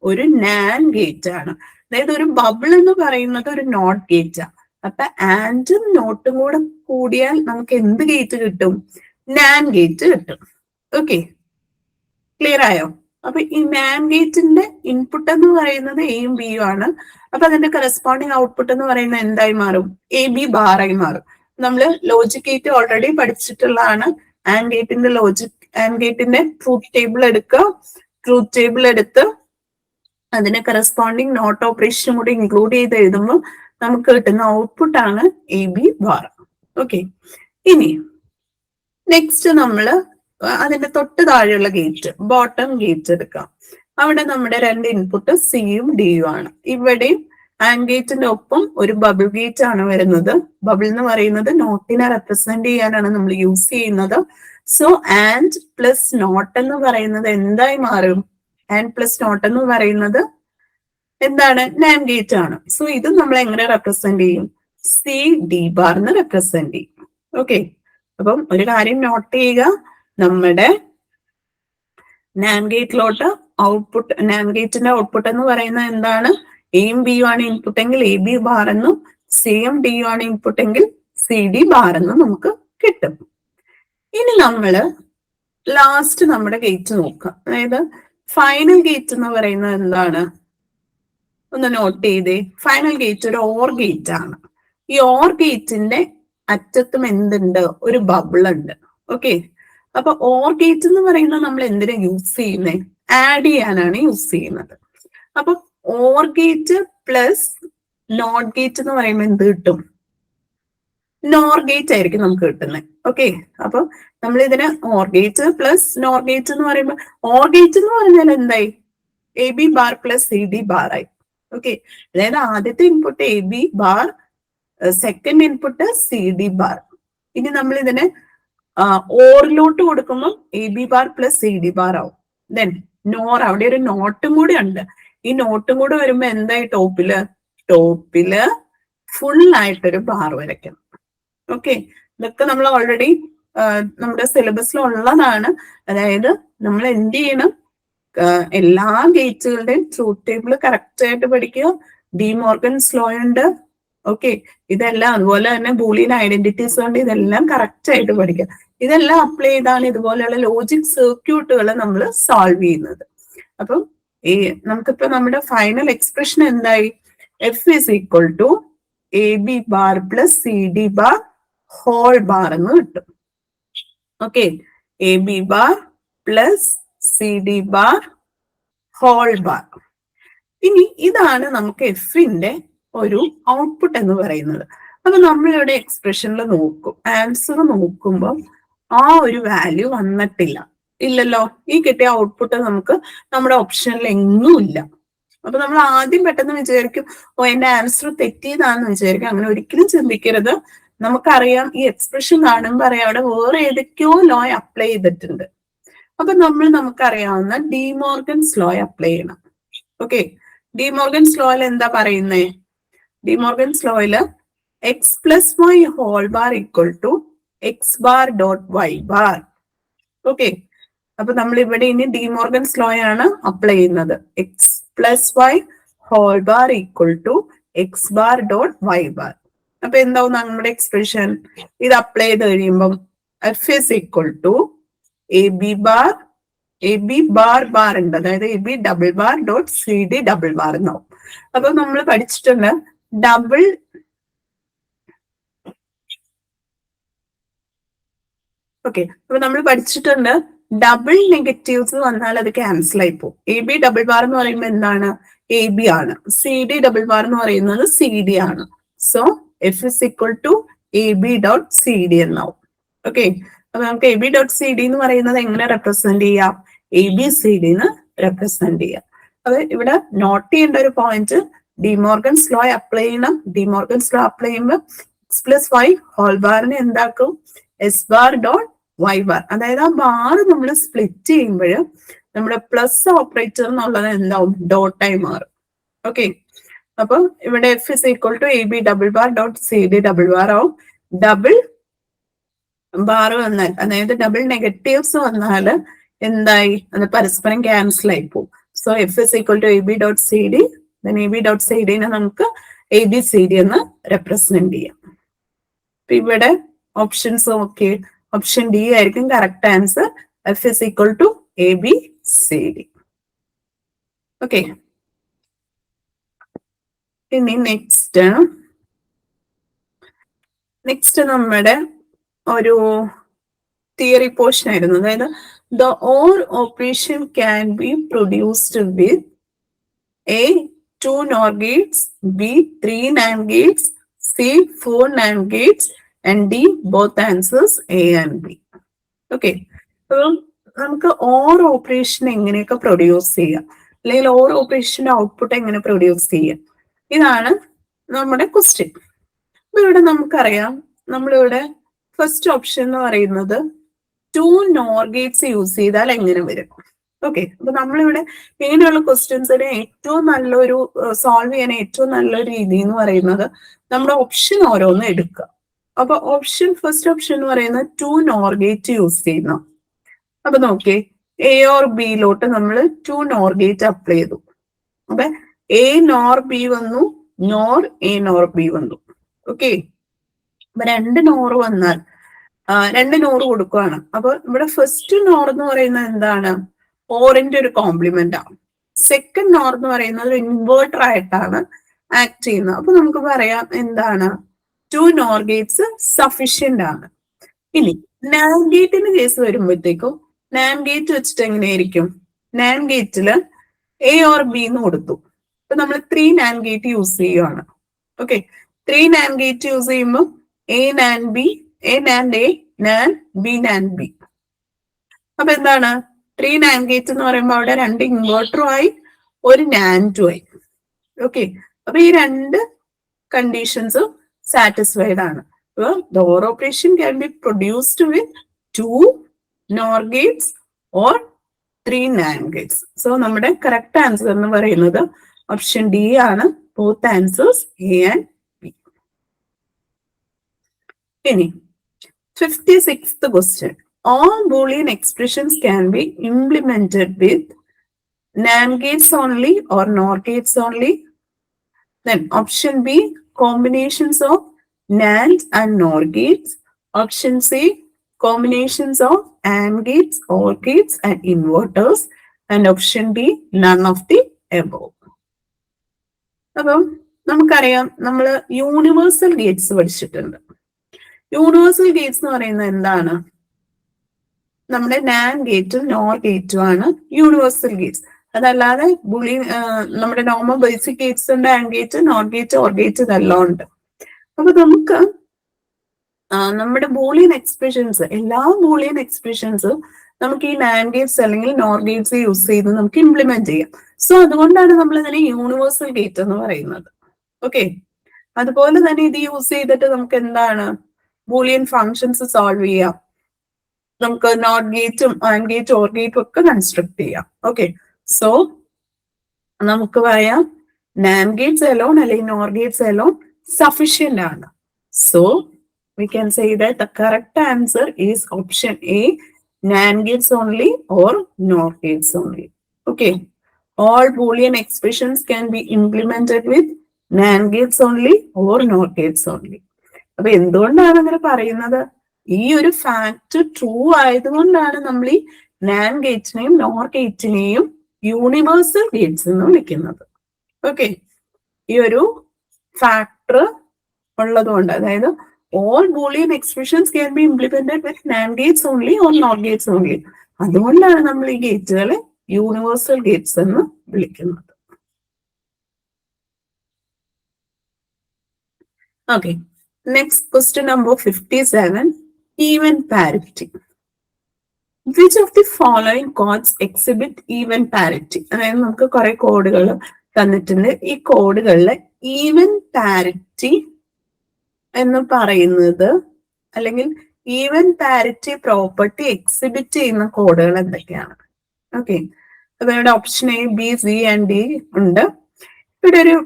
ഒരു നാൻ ഗേറ്റ് ആണ്. അതായത് ഒരു ബബിൾ എന്ന് പറയുന്നത് ഒരു നോട്ട് ഗേറ്റ് ആണ്. അപ്പൊ ആൻഡും നോട്ടും കൂടെ കൂടിയാൽ നമുക്ക് എന്ത് ഗേറ്റ് കിട്ടും? നാൻ ഗേറ്റ് കിട്ടും. ഓക്കെ, ക്ലിയർ ആയോ? അപ്പൊ ഈ നാൻ ഗേറ്റിന്റെ ഇൻപുട്ട് എന്ന് പറയുന്നത് എയും ബിയും ആണ്. അപ്പൊ അതിന്റെ കറസ്പോണ്ടിങ് ഔട്ട്പുട്ട് എന്ന് പറയുന്നത് എന്തായി മാറും? എ ബി ബാറായി മാറും. നമ്മൾ ലോജിക് ഗേറ്റ് ഓൾറെഡി പഠിച്ചിട്ടുള്ളതാണ്. ആൻഡ് ഗേറ്റിന്റെ ആൻഡ് ഗേറ്റിന്റെ ട്രൂത്ത് ടേബിൾ എടുക്കുക. ട്രൂത്ത് ടേബിൾ എടുത്ത് അതിന് കറസ്പോണ്ടിങ് നോട്ട് ഓപ്പറേഷൻ കൂടി ഇൻക്ലൂഡ് ചെയ്ത് എഴുതുമ്പോൾ നമുക്ക് കിട്ടുന്ന ഔട്ട്പുട്ട് ആണ് എ ബി ബാർ. ഓക്കെ, ഇനി നെക്സ്റ്റ് നമ്മള് അതിന്റെ തൊട്ട് താഴെയുള്ള ഗേറ്റ്, ബോട്ടം ഗേറ്റ് എടുക്കാം. അവിടെ നമ്മുടെ രണ്ട് ഇൻപുട്ട് സിയും ഡിയും ആണ്. ഇവിടെയും ആൻഡ് ഗേറ്റിന്റെ ഒപ്പം ഒരു ബബിൾ ഗേറ്റ് ആണ് വരുന്നത്. ബബിൾ എന്ന് പറയുന്നത് നോട്ടിനെ റെപ്രസെന്റ് ചെയ്യാനാണ് നമ്മൾ യൂസ് ചെയ്യുന്നത്. സോ ആൻഡ് പ്ലസ് നോട്ട് എന്ന് പറയുന്നത് എന്തായി മാറും? ആൻഡ് പ്ലസ് നോട്ട് എന്ന് പറയുന്നത് എന്താണ്? നാൻ ഗേറ്റ് ആണ്. സോ ഇത് നമ്മൾ എങ്ങനെ റെപ്രസെന്റ് ചെയ്യും? സി ഡി ബാർ എന്ന് റെപ്രസെന്റ് ചെയ്യും. ഓക്കെ, അപ്പം ഒരു കാര്യം നോട്ട് ചെയ്യുക, നമ്മുടെ നാൻ ഗേറ്റിലോട്ട് ഔട്ട്പുട്ട്, നാൻ ഗേറ്റിന്റെ ഔട്ട്പുട്ട് എന്ന് പറയുന്നത് എന്താണ്? എയും ബിയും ആണ് ഇൻപുട്ട് എങ്കിൽ എ ബി ബാർ എന്നും, സിയും ഡിയും ആണ് ഇൻപുട്ട് എങ്കിൽ സി ഡി ബാർ എന്നും നമുക്ക് കിട്ടും. ഇനി നമ്മള് ലാസ്റ്റ് നമ്മുടെ ഗേറ്റ് നോക്കാം. അതായത് ഫൈനൽ ഗേറ്റ് എന്ന് പറയുന്നത് എന്താണ്? ഒന്ന് നോട്ട് ചെയ്തേ. ഫൈനൽ ഗേറ്റ് ഒരു ഓർ ഗേറ്റ് ആണ്. ഈ ഓർ ഗേറ്റിന്റെ അറ്റത്തും എന്തുണ്ട്? ഒരു ബബിൾ ഉണ്ട്. ഓക്കെ, അപ്പൊ ഓർ ഗേറ്റ് എന്ന് പറയുന്നത് നമ്മൾ എന്തിനാ യൂസ് ചെയ്യുന്നത്? ആഡ് ചെയ്യാനാണ് യൂസ് ചെയ്യുന്നത്. അപ്പൊ or gate plus not gate എന്ന് പറയുമ്പോൾ എന്ത് കിട്ടും? നോർ ഗേറ്റ് ആയിരിക്കും നമുക്ക് കിട്ടുന്നത്. ഓക്കെ, അപ്പൊ നമ്മൾ ഇതിന് or gate plus nor gate എന്ന് പറയുമ്പോൾ, ഓർ ഗേറ്റ് എന്ന് പറഞ്ഞാൽ എന്തായി? A B bar plus C D bar ആയി. ഓക്കെ, അതായത് ആദ്യത്തെ input A B bar, second input C D bar. ഇനി നമ്മൾ ഇതിനെ ഓറിലോട്ട് കൊടുക്കുമ്പോൾ A B bar plus C D bar ആവും. ദെൻ നോർ, അവിടെ ഒരു നോട്ടും കൂടി ഉണ്ട്. ഈ നോട്ടും കൂടെ വരുമ്പോ എന്തായി ടോപ്പില് ഫുൾ ആയിട്ടൊരു ബാർ വരയ്ക്കണം. ഓക്കെ, ഇതൊക്കെ നമ്മൾ ഓൾറെഡി നമ്മുടെ സിലബസിൽ ഉള്ളതാണ്. അതായത് നമ്മൾ എന്ത് ചെയ്യണം, എല്ലാ ഗേറ്റുകളുടെയും ട്രൂത്ത് ടേബിൾ കറക്റ്റ് ആയിട്ട് പഠിക്കുക. ഡിമോർഗൻസ് ലോ ഉണ്ട്. ഓക്കെ, ഇതെല്ലാം അതുപോലെ തന്നെ ബൂളിയൻ ഐഡന്റിറ്റീസ് ഉണ്ട്. ഇതെല്ലാം കറക്റ്റ് ആയിട്ട് പഠിക്കുക. ഇതെല്ലാം അപ്ലൈ ചെയ്താണ് ഇതുപോലെയുള്ള ലോജിക് സർക്യൂട്ടുകൾ നമ്മൾ സോൾവ് ചെയ്യുന്നത്. അപ്പം നമുക്കിപ്പോ നമ്മുടെ ഫൈനൽ എക്സ്പ്രഷൻ എന്തായി? F is equal to A B bar plus C D bar whole bar എന്ന് കിട്ടും. Okay, A B bar plus C D bar whole bar. ഇനി ഇതാണ് നമുക്ക് എഫിന്റെ ഒരു ഔട്ട്പുട്ട് എന്ന് പറയുന്നത്. അപ്പൊ നമ്മളിവിടെ എക്സ്പ്രഷനിൽ നോക്കും, ആൻസർ നോക്കുമ്പോൾ ആ ഒരു വാല്യൂ വന്നിട്ടില്ല, ഇല്ലല്ലോ. ഈ കിട്ടിയ ഔട്ട്പുട്ട് നമുക്ക് നമ്മുടെ ഓപ്ഷനിൽ എങ്ങും ഇല്ല. അപ്പൊ നമ്മൾ ആദ്യം പെട്ടെന്ന് വിചാരിക്കും, ഓ എന്റെ ആൻസർ തെറ്റിയതാണെന്ന് വിചാരിക്കും. അങ്ങനെ ഒരിക്കലും ചിന്തിക്കരുത്. നമുക്കറിയാം, ഈ എക്സ്പ്രഷൻ കാണുമ്പോൾ അറിയാം അവിടെ വേറെ ഏതൊക്കെയോ ലോ അപ്ലൈ ചെയ്തിട്ടുണ്ട്. അപ്പൊ നമുക്കറിയാവുന്ന ഡിമോർഗൻസ് ലോ അപ്ലൈ ചെയ്യണം. ഓക്കെ, ഡിമോർഗൻസ് ലോയിൽ എന്താ പറയുന്നേ? ഡിമോർഗൻസ് ലോയില് X plus Y whole bar equal to X bar dot Y bar. Okay, അപ്പൊ നമ്മൾ ഇവിടെ ഇനി ഡിമോർഗൻസ് ലോ ആണ് അപ്ലൈ ചെയ്യുന്നത്. X plus Y whole bar equal to X bar dot Y bar. അപ്പൊ എന്താവും നമ്മുടെ എക്സ്പ്രഷൻ? ഇത് അപ്ലൈ ചെയ്ത് കഴിയുമ്പം F is equal to A B bar bar ഉണ്ട്, അതായത് A B double bar dot C D double bar എന്നാവും. അപ്പൊ നമ്മൾ പഠിച്ചിട്ടുണ്ട് ഡബിൾ ഡബിൾ നെഗറ്റീവ്സ് വന്നാൽ അത് ക്യാൻസൽ ആയി പോകും. എ ബി ഡബിൾ ബാർ എന്ന് പറയുമ്പോൾ എന്താണ്? എ ബി ആണ്. സി ഡി ഡബിൾ ബാർ എന്ന് പറയുന്നത് സി ഡി ആണ്. So F is equal to A B dot C D എന്നാവും. ഓക്കെ, അപ്പൊ നമുക്ക് A B dot C D എന്ന് പറയുന്നത് എങ്ങനെ റെപ്രസെന്റ് ചെയ്യാം? എ ബി സി ഡി എന്ന് റെപ്രസെന്റ് ചെയ്യാം. അപ്പൊ ഇവിടെ നോട്ട് ചെയ്യേണ്ട ഒരു പോയിന്റ്, ഡിമോർഗൻസ് ലോ അപ്ലൈ ചെയ്യണം. ഡിമോർഗൻസ് ലോ അപ്ലൈ ചെയ്യുമ്പോൾ എക്സ് പ്ലസ് വൈ ഹോൾ ബാറിനെ എന്താക്കും? S bar dot Y bar. അതായത് ആ ബാർ നമ്മൾ സ്പ്ലിറ്റ് ചെയ്യുമ്പോൾ നമ്മുടെ പ്ലസ് ഓപ്പറേറ്റർ എന്നുള്ളത് എന്താവും? ഡോട്ടായി മാറും. ഓക്കെ, അപ്പൊ ഇവിടെ F is equal to A B double bar dot C D double bar ആവും. ഡബിൾ ബാർ വന്നാൽ, അതായത് ഡബിൾ നെഗറ്റീവ്സ് വന്നാൽ എന്തായി? അത് പരസ്പരം ക്യാൻസൽ ആയി പോകും. So F is equal to A B dot C D. A B dot C ഡിനെ നമുക്ക് എ ബി സി ഡി എന്ന് റെപ്രസെന്റ് ചെയ്യാം. ഇവിടെ ഓപ്ഷൻസ് നോക്കി, ഓപ്ഷൻ ഡി ആയിരിക്കും correct answer. F is equal to A B C D. Okay, ഇനി next നമ്മുടെ ഒരു തിയറി പോർഷൻ ആയിരുന്നു. അതായത് the or operation can be produced with a 2 NOR gates, B 3 NAND gates, C 4 NAND gates, and D both answers A and B. Okay, അപ്പം നമുക്ക് or operation എങ്ങനെയൊക്കെ produce ചെയ്യാം, അല്ലെങ്കിൽ ഓർ ഓപ്പറേഷന്റെ ഔട്ട്പുട്ട് എങ്ങനെ produce ചെയ്യാം, ഇതാണ് നമ്മുടെ ക്വസ്റ്റ്യൻ. അപ്പൊ ഇവിടെ നമുക്കറിയാം, നമ്മളിവിടെ ഫസ്റ്റ് ഓപ്ഷൻ എന്ന് പറയുന്നത് 2 NOR gates യൂസ് ചെയ്താൽ എങ്ങനെ വരും. ഓക്കെ, അപ്പൊ നമ്മളിവിടെ ഇങ്ങനെയുള്ള ക്വസ്റ്റ്യൻസിനെ ഏറ്റവും നല്ലൊരു സോൾവ് ചെയ്യാൻ ഏറ്റവും നല്ലൊരു രീതി എന്ന് പറയുന്നത് നമ്മുടെ ഓപ്ഷൻ ഓരോന്ന് എടുക്കുക. അപ്പൊ ഫസ്റ്റ് ഓപ്ഷൻ എന്ന് പറയുന്നത് 2 NOR ഗേറ്റ് യൂസ് ചെയ്യുന്ന. അപ്പൊ നോക്കിയേ, എ ഓർ ബിയിലോട്ട് നമ്മൾ 2 NOR ഗേറ്റ് അപ്ലൈ ചെയ്തു. അപ്പൊ എ നോർ ബി വന്നു, നോർ എ നോർ ബി വന്നു. ഓക്കെ, അപ്പൊ 2 നോർ വന്നാൽ 2 നോർ കൊടുക്കുകയാണ്. അപ്പൊ ഇവിടെ ഫസ്റ്റ് നോർ എന്ന് പറയുന്നത് എന്താണ്? ഓറിന്റെ ഒരു കോംപ്ലിമെന്റ് ആണ്. സെക്കൻഡ് നോർ എന്ന് പറയുന്നത് ഒരു ഇൻവേർട്ടർ ആയിട്ടാണ് ആക്ട് ചെയ്യുന്നത്. അപ്പൊ നമുക്ക് പറയാം എന്താണ്? 2 NOR ഗേറ്റ്സ് സഫീഷ്യന്റ് ആണ്. ഇനി നാൻഡ് ഗേറ്റിന്റെ കേസ് വരുമ്പോഴത്തേക്കും നാൻഡ് ഗേറ്റ് വെച്ചിട്ട് എങ്ങനെയായിരിക്കും? നാൻഡ് ഗേറ്റില് എ ഓർ ബി എന്ന് കൊടുത്തു. അപ്പൊ നമ്മൾ 3 NAND ഗേറ്റ് യൂസ് ചെയ്യുകയാണ്. ഓക്കെ, 3 NAND ഗേറ്റ് യൂസ് ചെയ്യുമ്പോൾ A NAND B, A NAND A, NAND B NAND B. അപ്പൊ എന്താണ് 3 NAND ഗേറ്റ് എന്ന് പറയുമ്പോൾ അവിടെ 2 ഇൻവേർട്ടറും ആയി, ഒരു നാൻഡുമായി. ഓക്കെ, അപ്പൊ ഈ രണ്ട് കണ്ടീഷൻസും സാറ്റിസ്ഫൈഡ് ആണ്. The OR operation can be produced with 2 NOR gates or 3 NAND gates. So നമ്മുടെ കറക്റ്റ് ആൻസർ എന്ന് പറയുന്നത് ഓപ്ഷൻ ഡി ആണ്. Both answers A and B. ഇനി 56th question. All Boolean expressions can be implemented with NAND gates only or NOR gates only. Then option B, combinations of NAND and NOR gates. Option C, combinations of AND gates, OR gates and inverters. And option D, none of the above. അപ്പം നമുക്കറിയാം, നമ്മൾ universal Gates പഠിച്ചിട്ടുണ്ട്. Universal Gates എന്ന് പറയുന്നത് എന്താണ്? നമ്മുടെ NAND ഗേറ്റും nor ഗേറ്റും ആണ് യൂണിവേഴ്സൽ ഗേറ്റ്സ്. അതല്ലാതെ നമ്മുടെ നോർമൽ ബേസിക് ഗേറ്റ്സ് ഉണ്ട്, and gate, nor gate, or gate ഇതെല്ലാം ഉണ്ട്. അപ്പൊ നമുക്ക് നമ്മുടെ ബൂളിയൻ എക്സ്പ്രഷൻസ്, എല്ലാ ബൂളിയൻ എക്സ്പ്രഷൻസും നമുക്ക് ഈ നാൻഡ് ഗേറ്റ്സ് അല്ലെങ്കിൽ നോർ ഗേറ്റ്സ് യൂസ് ചെയ്ത് നമുക്ക് ഇംപ്ലിമെന്റ് ചെയ്യാം. സോ അതുകൊണ്ടാണ് നമ്മൾ ഇതിനെ യൂണിവേഴ്സൽ ഗേറ്റ് എന്ന് പറയുന്നത്. ഓക്കെ, അതുപോലെ തന്നെ ഇത് യൂസ് ചെയ്തിട്ട് നമുക്ക് എന്താണ് ബൂളിയൻ ഫങ്ഷൻസ് സോൾവ് ചെയ്യാം. നമുക്ക് നോട്ട് ഗേറ്റും ആൻഡ് ഗേറ്റ്, ഓർ ഗേറ്റും ഒക്കെ കൺസ്ട്രക്ട് ചെയ്യാം. ഓക്കെ, സോ നമുക്ക് പറയാം നാൻഡ് ഗേറ്റ്സ് അലോൺ അല്ലെങ്കിൽ നോർ ഗേറ്റ്സ് അലോൺ സഫിഷ്യന്റ് ആണ്. So we can say that the correct answer is option A, NAND gates only or NOR gates only. Okay, all Boolean expressions can be implemented with NAND gates only or NOR gates only. അപ്പൊ എന്തുകൊണ്ടാണ് അങ്ങനെ പറയുന്നത്? ഈ ഒരു fact true ആയതുകൊണ്ടാണ് നമ്മൾ ഈ NAND ഗേറ്റിനെയും nor ഗേറ്റിനെയും universal Gates എന്ന് വിളിക്കുന്നത്. ഓക്കെ, ഈ ഒരു ഫാക്ടർ ഉള്ളതുകൊണ്ട്, അതായത് all Boolean expressions can be implemented with NAND gates only or NOR gates only. അതുകൊണ്ടാണ് നമ്മൾ ഈ ഗേറ്റുകളെ യൂണിവേഴ്സൽ ഗേറ്റ്സ് എന്ന് വിളിക്കുന്നത്. Okay, next question number 57, even parity. Which of the following codes exhibit even parity? അതായത് നമുക്ക് കുറെ കോഡുകൾ തന്നിട്ടുണ്ട്. ഈ കോഡുകളിലെ ഈവൻ പാരിറ്റി എന്ന് പറയുന്നത് അല്ലെങ്കിൽ ഈവൻ പാരിറ്റി പ്രോപ്പർട്ടി എക്സിബിറ്റ് ചെയ്യുന്ന കോഡുകൾ എന്തൊക്കെയാണ്? ഓക്കെ, അപ്പൊ ഇവിടെ option A, B, C and D ഉണ്ട്. ഇവിടെ ഒരു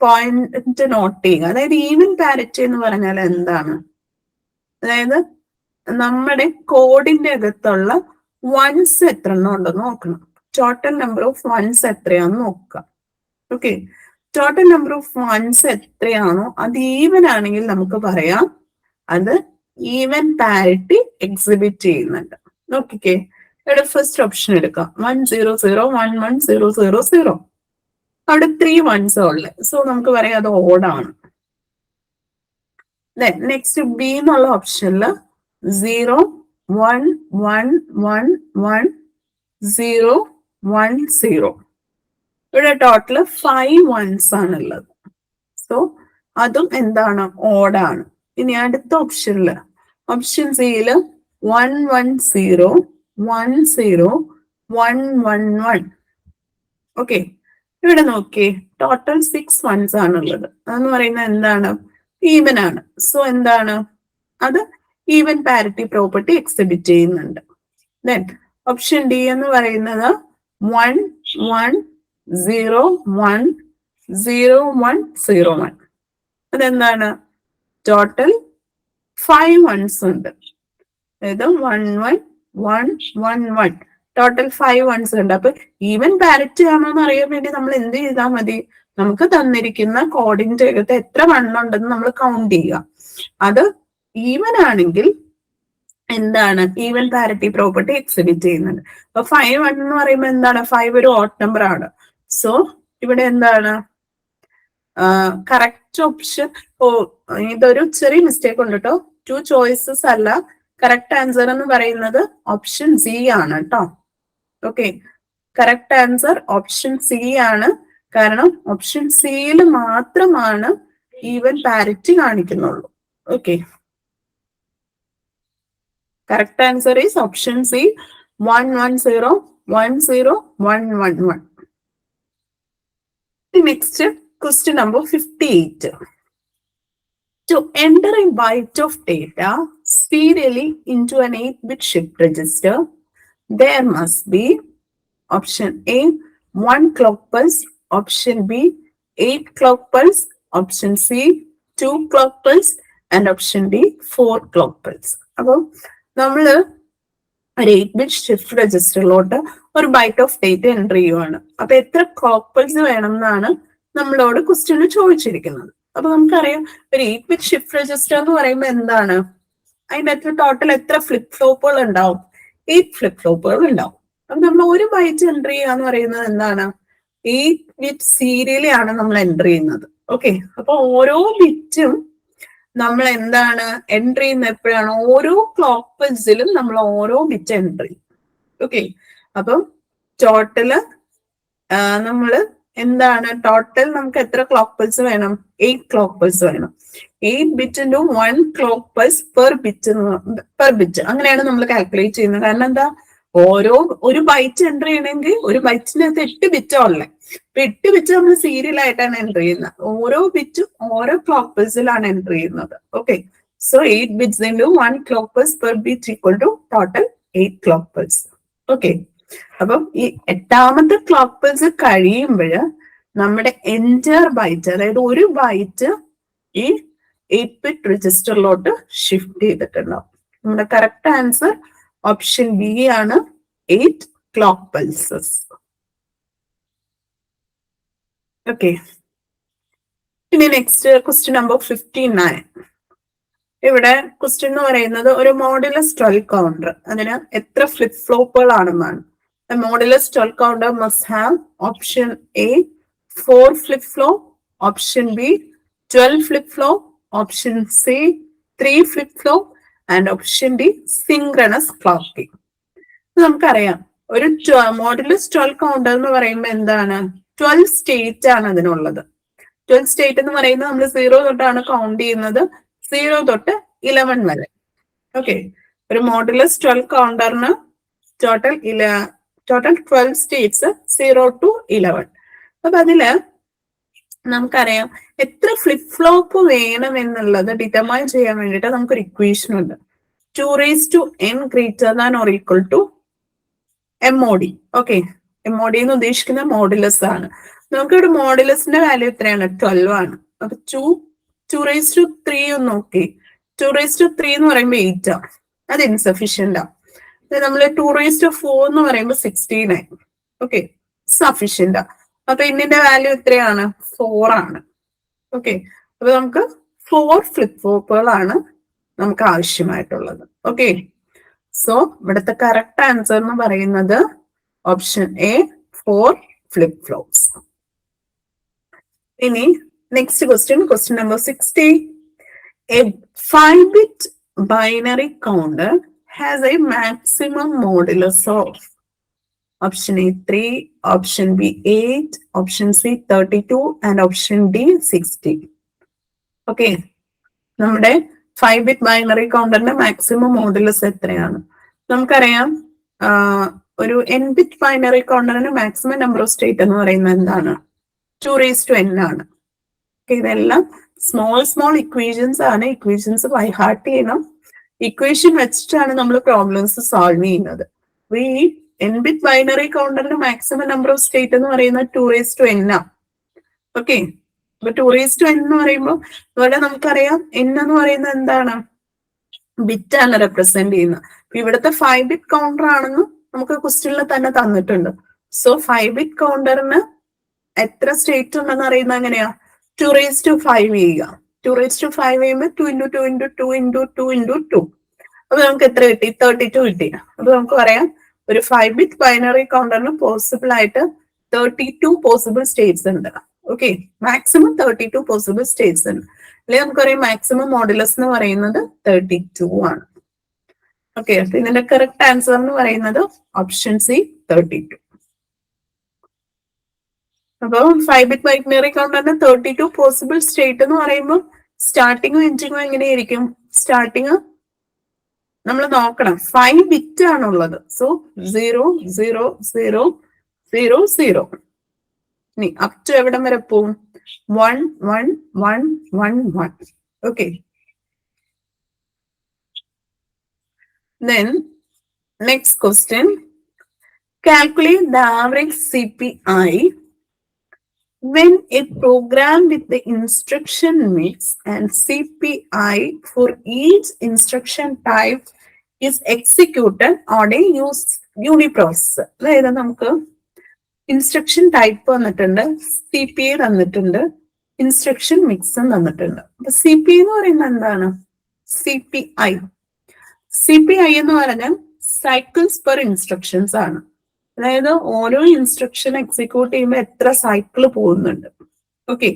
പോയിന്റ് നോട്ട് ചെയ്യുക. അതായത് ഈവൻ പാരിറ്റി എന്ന് പറഞ്ഞാൽ എന്താണ്? അതായത് നമ്മുടെ കോഡിന്റെ അകത്തുള്ള വൺസ് എത്ര എണ്ണം ഉണ്ടെന്ന് നോക്കണം. ടോട്ടൽ നമ്പർ ഓഫ് വൺസ് എത്രയാണെന്ന് നോക്കുക. Okay, total number of ones എത്രയാണോ അത് ഈവൻ ആണെങ്കിൽ നമുക്ക് പറയാം അത് ഈവൻ പാരിറ്റി എക്സിബിറ്റ് ചെയ്യുന്നുണ്ട്. നോക്കിക്കേ, ഇവിടെ ഫസ്റ്റ് ഓപ്ഷൻ എടുക്കാം, 1 0 0 1 1 0 0 0. അവിടെ 3 വൺസ് ഉള്ളത്. സോ നമുക്ക് പറയാം അത് ഓഡാണ്. നെക്സ്റ്റ് ബി എന്നുള്ള ഓപ്ഷനിൽ 0 1 1 1 1 0 1 0. ഇവിടെ ടോട്ടല് 5 വൺസ് ആണുള്ളത്. സോ അതും എന്താണ്? ഓഡാണ്. ഇനി അടുത്ത ഓപ്ഷനില്, ഓപ്ഷൻ സിയില് 1 1 0 1 0 1 1 1. ഓക്കെ, ഇവിടെ നോക്കിയേ, ടോട്ടൽ 6 വൺസ് ആണുള്ളത്. അതെന്ന് പറയുന്നത് എന്താണ്? ഈവൻ ആണ്. സോ എന്താണ്? അത് ഈവൻ പാരിറ്റി പ്രോപ്പർട്ടി എക്സിബിറ്റ് ചെയ്യുന്നുണ്ട്. ദെൻ ഓപ്ഷൻ ഡി എന്ന് പറയുന്നത് 1 1 0 1 0 1 0 1. അതെന്താണ്? ടോട്ടൽ 5 വൺസ് ഉണ്ട്. അതായത് 1 1 1 1 1, ടോട്ടൽ 5 വൺസ് ഉണ്ട്. അപ്പൊ ഈവൻ പാരിറ്റി ആണോ എന്ന് അറിയാൻ വേണ്ടി നമ്മൾ എന്ത് ചെയ്താൽ മതി? നമുക്ക് തന്നിരിക്കുന്ന കോഡിന്റെ അകത്ത് എത്ര വണ്ണുണ്ടെന്ന് നമ്മൾ കൗണ്ട് ചെയ്യുക. അത് ഈവൻ ആണെങ്കിൽ എന്താണ്? ഈവൻ പാരിറ്റി പ്രോപ്പർട്ടി എക്സിബിറ്റ് ചെയ്യുന്നുണ്ട്. അപ്പൊ 5 1 എന്ന് പറയുമ്പോൾ എന്താണ്? 5 ഒരു ഓഡ് നമ്പർ ആണ്. സോ ഇവിടെ എന്താണ് കറക്റ്റ് ഓപ്ഷൻ? ഇതൊരു ചെറിയ മിസ്റ്റേക്ക് ഉണ്ട് കേട്ടോ. 2 ചോയ്സസ് അല്ല, കറക്റ്റ് ആൻസർ എന്ന് പറയുന്നത് ഓപ്ഷൻ സി ആണ് കേട്ടോ. Okay, correct answer option C ആണ്. കാരണം ഓപ്ഷൻ സിയിൽ മാത്രമാണ് ഈവൻ പാരിറ്റി കാണിക്കുന്നുള്ളൂ. Okay, correct answer is option C, 1 1 0 1 0 1 1 1. Next, question number 58. To enter a byte of data serially into an 8-bit shift register, there must be option A 1 clock pulse, option B 8 clock pulse, option C 2 clock pulse, and option D 4 clock pulse. അപ്പോൾ നമ്മള് ഒരു 8-bit shift രജിസ്റ്ററിലോട്ട് ഒരു byte of data enter ചെയ്യുവാണ്. അപ്പൊ എത്ര clock pulse വേണം എന്നാണ് നമ്മളോട് ക്വസ്റ്റ്യനിൽ ചോദിച്ചിരിക്കുന്നത്. അപ്പൊ നമുക്കറിയാം ഒരു 8-bit ഷിഫ്റ്റ് രജിസ്റ്റർ എന്ന് പറയുമ്പോൾ എന്താണ്, അതിൻ്റെ അകത്ത് ടോട്ടൽ എത്ര ഫ്ലിപ്പ് ഫ്ലോപ്പുകൾ ഉണ്ടാവും? 8 ഫ്ലിപ്പ് ഫ്ലോപ്പുകൾ ഉണ്ടാവും. അപ്പൊ നമ്മൾ ഒരു ബൈറ്റ് എൻ്റർ ചെയ്യുക എന്ന് പറയുന്നത് എന്താണ്, 8-bit സീരിയലാണ് നമ്മൾ എൻ്റർ ചെയ്യുന്നത്. ഓക്കെ, അപ്പൊ ഓരോ ബിറ്റും നമ്മൾ എന്താണ് എൻ്റർ ചെയ്യുന്നത് എപ്പോഴാണ്, ഓരോ ക്ലോക്ക് പൾസിലും നമ്മൾ ഓരോ ബിറ്റ് എൻ്റർ ചെയ്യും. ഓക്കെ, അപ്പം ടോട്ടല് നമ്മള് എന്താണ് ടോട്ടൽ നമുക്ക് എത്ര ക്ലോക്ക് പൾസ് വേണം, 8 ക്ലോക്ക് പൾസ് വേണം. 8 bit into 1 clock pulse per bit അങ്ങനെയാണ് നമ്മൾ കാൽക്കുലേറ്റ് ചെയ്യുന്നത്. കാരണം എന്താ, ഒരു ബൈറ്റ് എൻ്റർ ചെയ്യണമെങ്കിൽ ഒരു ബൈറ്റിനകത്ത് 8 ബിറ്റാ ഉള്ളത്. അപ്പൊ 8 ബിറ്റ് നമ്മൾ സീരിയൽ ആയിട്ടാണ് എൻ്റർ ചെയ്യുന്നത്. ഓരോ ബിറ്റും ഓരോ ക്ലോക്ക് പൾസിലാണ് എൻ്റർ ചെയ്യുന്നത്. Okay, so 8 bits into 1 clock pulse per bit equal to total 8 clock pulse. Okay, അപ്പം ഈ 8ാമത്തെ ക്ലോക്ക് പൾസ് കഴിയുമ്പോൾ നമ്മുടെ എൻറ്റയർ ബൈറ്റ്, അതായത് ഒരു ബൈറ്റ് ഈ 8-bit രജിസ്റ്ററിലോട്ട് ഷിഫ്റ്റ് ചെയ്തിട്ടുണ്ടാവും. നമ്മുടെ കറക്റ്റ് ആൻസർ ഓപ്ഷൻ ബി ആണ്, 8 ക്ലോക്ക് പൾസസ്. ഓക്കെ, ഇനി നെക്സ്റ്റ് ക്വസ്റ്റ്യൻ നമ്പർ 59. ഇവിടെ ക്വസ്റ്റ്യൻ എന്ന് പറയുന്നത് ഒരു മോഡുലസ് 12 കൗണ്ടർ, അതിന് എത്ര ഫ്ലിപ്പ് ഫ്ലോപ്പുകൾ ആണെന്നാണ്. Modulus 12 counter must have option A 4 flip flop, option B 12 flip flop, option C 3 flip flop, and option D synchronous clocking. നമുക്കറിയാം ഒരു മോഡുലസ് 12 കൗണ്ടർ എന്ന് പറയുമ്പോൾ എന്താണ്, 12 സ്റ്റേറ്റ് ആണ് അതിനുള്ളത്. 12 സ്റ്റേറ്റ് എന്ന് പറയുന്നത് നമ്മൾ 0 തൊട്ടാണ് കൗണ്ട് ചെയ്യുന്നത്, 0 തൊട്ട് 11 വരെ. ഓക്കെ, ഒരു മോഡുലസ് 12 കൗണ്ടറിന് ടോട്ടൽ 12 സ്റ്റേറ്റ്സ് 0 to 11. അപ്പൊ അതില് നമുക്കറിയാം എത്ര ഫ്ലിപ്പ് ഫ്ലോപ്പ് വേണം എന്നുള്ളത് ഡിറ്റർമൈൻ ചെയ്യാൻ വേണ്ടിയിട്ട് നമുക്കൊരു ഇക്വേഷൻ ഉണ്ട്. 2n greater than or equal to MOD. Okay, MOD എന്ന് ഉദ്ദേശിക്കുന്ന മോഡുലസ് ആണ്. നമുക്കിവിടെ മോഡുലസിന്റെ വാല്യൂ എത്രയാണ്, 12 ആണ്. അപ്പൊ 2^3 ഒന്ന് നോക്കി, 2^3 എന്ന് പറയുമ്പോൾ 8 ആണ്, അത് ഇൻസഫിഷ്യന്റ് ആണ്. നമ്മൾ 2^4 എന്ന് പറയുമ്പോൾ 16 ആയി. Okay, sufficient. അപ്പൊ ഇതിന്റെ വാല്യൂ എത്രയാണ്, 4 ആണ്. ഓക്കെ, അപ്പൊ നമുക്ക് 4 ഫ്ലിപ്പ് ഫ്ലോപ്പുകളാണ് നമുക്ക് ആവശ്യമായിട്ടുള്ളത്. ഓക്കെ, സോ ഇവിടുത്തെ കറക്റ്റ് ആൻസർ എന്ന് പറയുന്നത് ഓപ്ഷൻ എ 4 ഫ്ലിപ്പ് ഫ്ലോപ്സ്. ഇനി next question number 60. A 5-bit binary counter has a maximum modulus of option A 3, option B 8, option C 32, and option D 60. Okay, നമ്മുടെ 5-bit binary കൗണ്ടറിന്റെ maximum modulus എത്രയാണ്? നമുക്കറിയാം ഒരു n-bit binary കൗണ്ടറിന്റെ maximum number of state എന്ന് പറയുന്നത് എന്താണ്, 2n ആണ്. ഇതെല്ലാം സ്മോൾ ഇക്വേഷൻസ് ആണ്. ഇക്വേഷൻസ് ബൈ ഹാർട്ട് ചെയ്യണം. ഇക്വേഷൻ വെച്ചിട്ടാണ് നമ്മൾ പ്രോബ്ലംസ് സോൾവ് ചെയ്യുന്നത്. ഈ n-bit ബൈനറി കൗണ്ടറിന്റെ മാക്സിമം നമ്പർ ഓഫ് സ്റ്റേറ്റ് എന്ന് പറയുന്നത് 2n ആണ്. ഓക്കെ, അപ്പൊ 2n എന്ന് പറയുമ്പോൾ ഇവിടെ നമുക്കറിയാം n എന്ന് പറയുന്നത് എന്താണ്, ബിറ്റ് ആണ് റെപ്രസെന്റ് ചെയ്യുന്നത്. അപ്പൊ ഇവിടുത്തെ 5-bit കൗണ്ടർ ആണെന്ന് നമുക്ക് ക്വസ്റ്റ്യനിൽ തന്നെ തന്നിട്ടുണ്ട്. സോ 5-bit കൗണ്ടറിന് എത്ര സ്റ്റേറ്റ് ഉണ്ടെന്ന് അറിയുന്നത് എങ്ങനെയാ, 2^5 ചെയ്യുക. 2^5 ചെയ്യുമ്പോൾ 2 × 2 × 2 × 2 × 2. അപ്പൊ നമുക്ക് എത്ര കിട്ടി, 32 കിട്ടി. അപ്പൊ നമുക്ക് പറയാം ഒരു 5-bit ബൈനറി കൗണ്ടറിന് പോസിബിൾ ആയിട്ട് 32 പോസിബിൾ സ്റ്റേറ്റ്സ് ഉണ്ട്. ഓക്കെ, മാക്സിമം 32 പോസിബിൾ സ്റ്റേറ്റ്സ് ഉണ്ട്. അല്ലെങ്കിൽ നമുക്കറിയാം മാക്സിമം മോഡുലസ് എന്ന് പറയുന്നത് 32 ആണ്. ഓക്കെ, അപ്പൊ ഇതിന്റെ കറക്റ്റ് ആൻസർ എന്ന് പറയുന്നത് ഓപ്ഷൻ സി 32. അപ്പൊ 5-bit ബൈനറി കൗണ്ടറിന് 32 പോസിബിൾ സ്റ്റേറ്റ് എന്ന് പറയുമ്പോൾ സ്റ്റാർട്ടിങ്ങും എൻഡിങ്ങും എങ്ങനെയായിരിക്കും, സ്റ്റാർട്ടിങ് നമ്മൾ നോക്കണം 5 ബിറ്റ് ആണുള്ളത്. സോ 0 0 0 0 0. ഇനി അപ് ടു എവിടം വരെ പോവും? 1 1 1 1 1. Okay. Then next question, calculate the average CPI when a program with the instruction mix and CPI for each instruction type is executed on a uniprocessor. അതായത് നമുക്ക് instruction type തന്നിട്ടുണ്ട്, CPI തന്നിട്ടുണ്ട്, instruction മിക്സും തന്നിട്ടുണ്ട്. അപ്പൊ CPI എന്ന് പറയുന്നത് എന്താണ്? CPI എന്ന് പറഞ്ഞാൽ സൈക്കിൾസ് പെർ ഇൻസ്ട്രക്ഷൻസ് ആണ്. അതായത് ഓരോ ഇൻസ്ട്രക്ഷൻ എക്സിക്യൂട്ട് ചെയ്യുമ്പോൾ എത്ര സൈക്കിൾ പോകുന്നുണ്ട്. ഓക്കെ,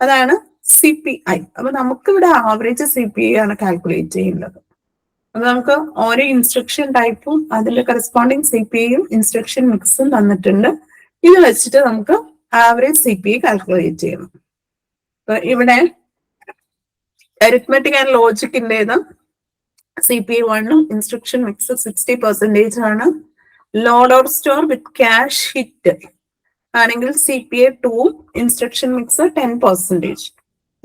അതാണ് CPI. അപ്പൊ നമുക്ക് ഇവിടെ ആവറേജ് CPI ആണ് കാൽക്കുലേറ്റ് ചെയ്യേണ്ടത്. അപ്പൊ നമുക്ക് ഓരോ ഇൻസ്ട്രക്ഷൻ ടൈപ്പും അതിന്റെ കറസ്പോണ്ടിങ് CPIയും ഇൻസ്ട്രക്ഷൻ മിക്സും തന്നിട്ടുണ്ട്. ഇത് വെച്ചിട്ട് നമുക്ക് ആവറേജ് CPI കാൽക്കുലേറ്റ് ചെയ്യണം. അപ്പൊ ഇവിടെ അരിത്മെറ്റിക് ആൻഡ് ലോജിക്കിൻ്റെത് CPI 1 ഇൻസ്ട്രക്ഷൻ മിക്സ് 60% ആണ്. Load or store with cache hit ആണെങ്കിൽ CPI 2 instruction mix 10%.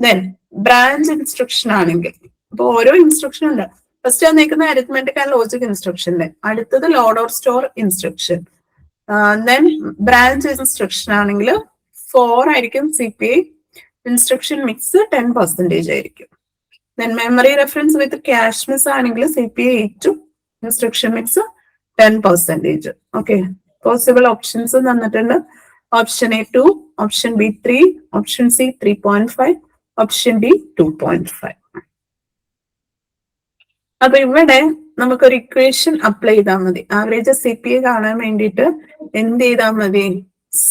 Then branch instruction ആണെങ്കിൽ, അപ്പൊ ഓരോ ഇൻസ്ട്രക്ഷൻ ഉണ്ട്. ഫസ്റ്റ് വന്നേക്കുന്ന അരിത്മെറ്റിക് ആൻഡ് ലോജിക് ഇൻസ്ട്രക്ഷന്റെ, അടുത്തത് load or store instruction. Then branch instruction ആണെങ്കിൽ 4 ആയിരിക്കും CPI, ഇൻസ്ട്രക്ഷൻ മിക്സ് 10% ആയിരിക്കും. Then memory reference with cache miss ആണെങ്കിൽ CPI 8, instruction mix 10%. Okay. Possible options തന്നിട്ടുണ്ട്. Option A 2, option B 3, option C 3.5, option D 2.5. അപ്പൊ ഇവിടെ നമുക്കൊരു ഇക്വേഷൻ അപ്ലൈ ചെയ്താൽ മതി. ആവറേജ് CPI കാണാൻ വേണ്ടിയിട്ട് എന്ത് ചെയ്താൽ മതി?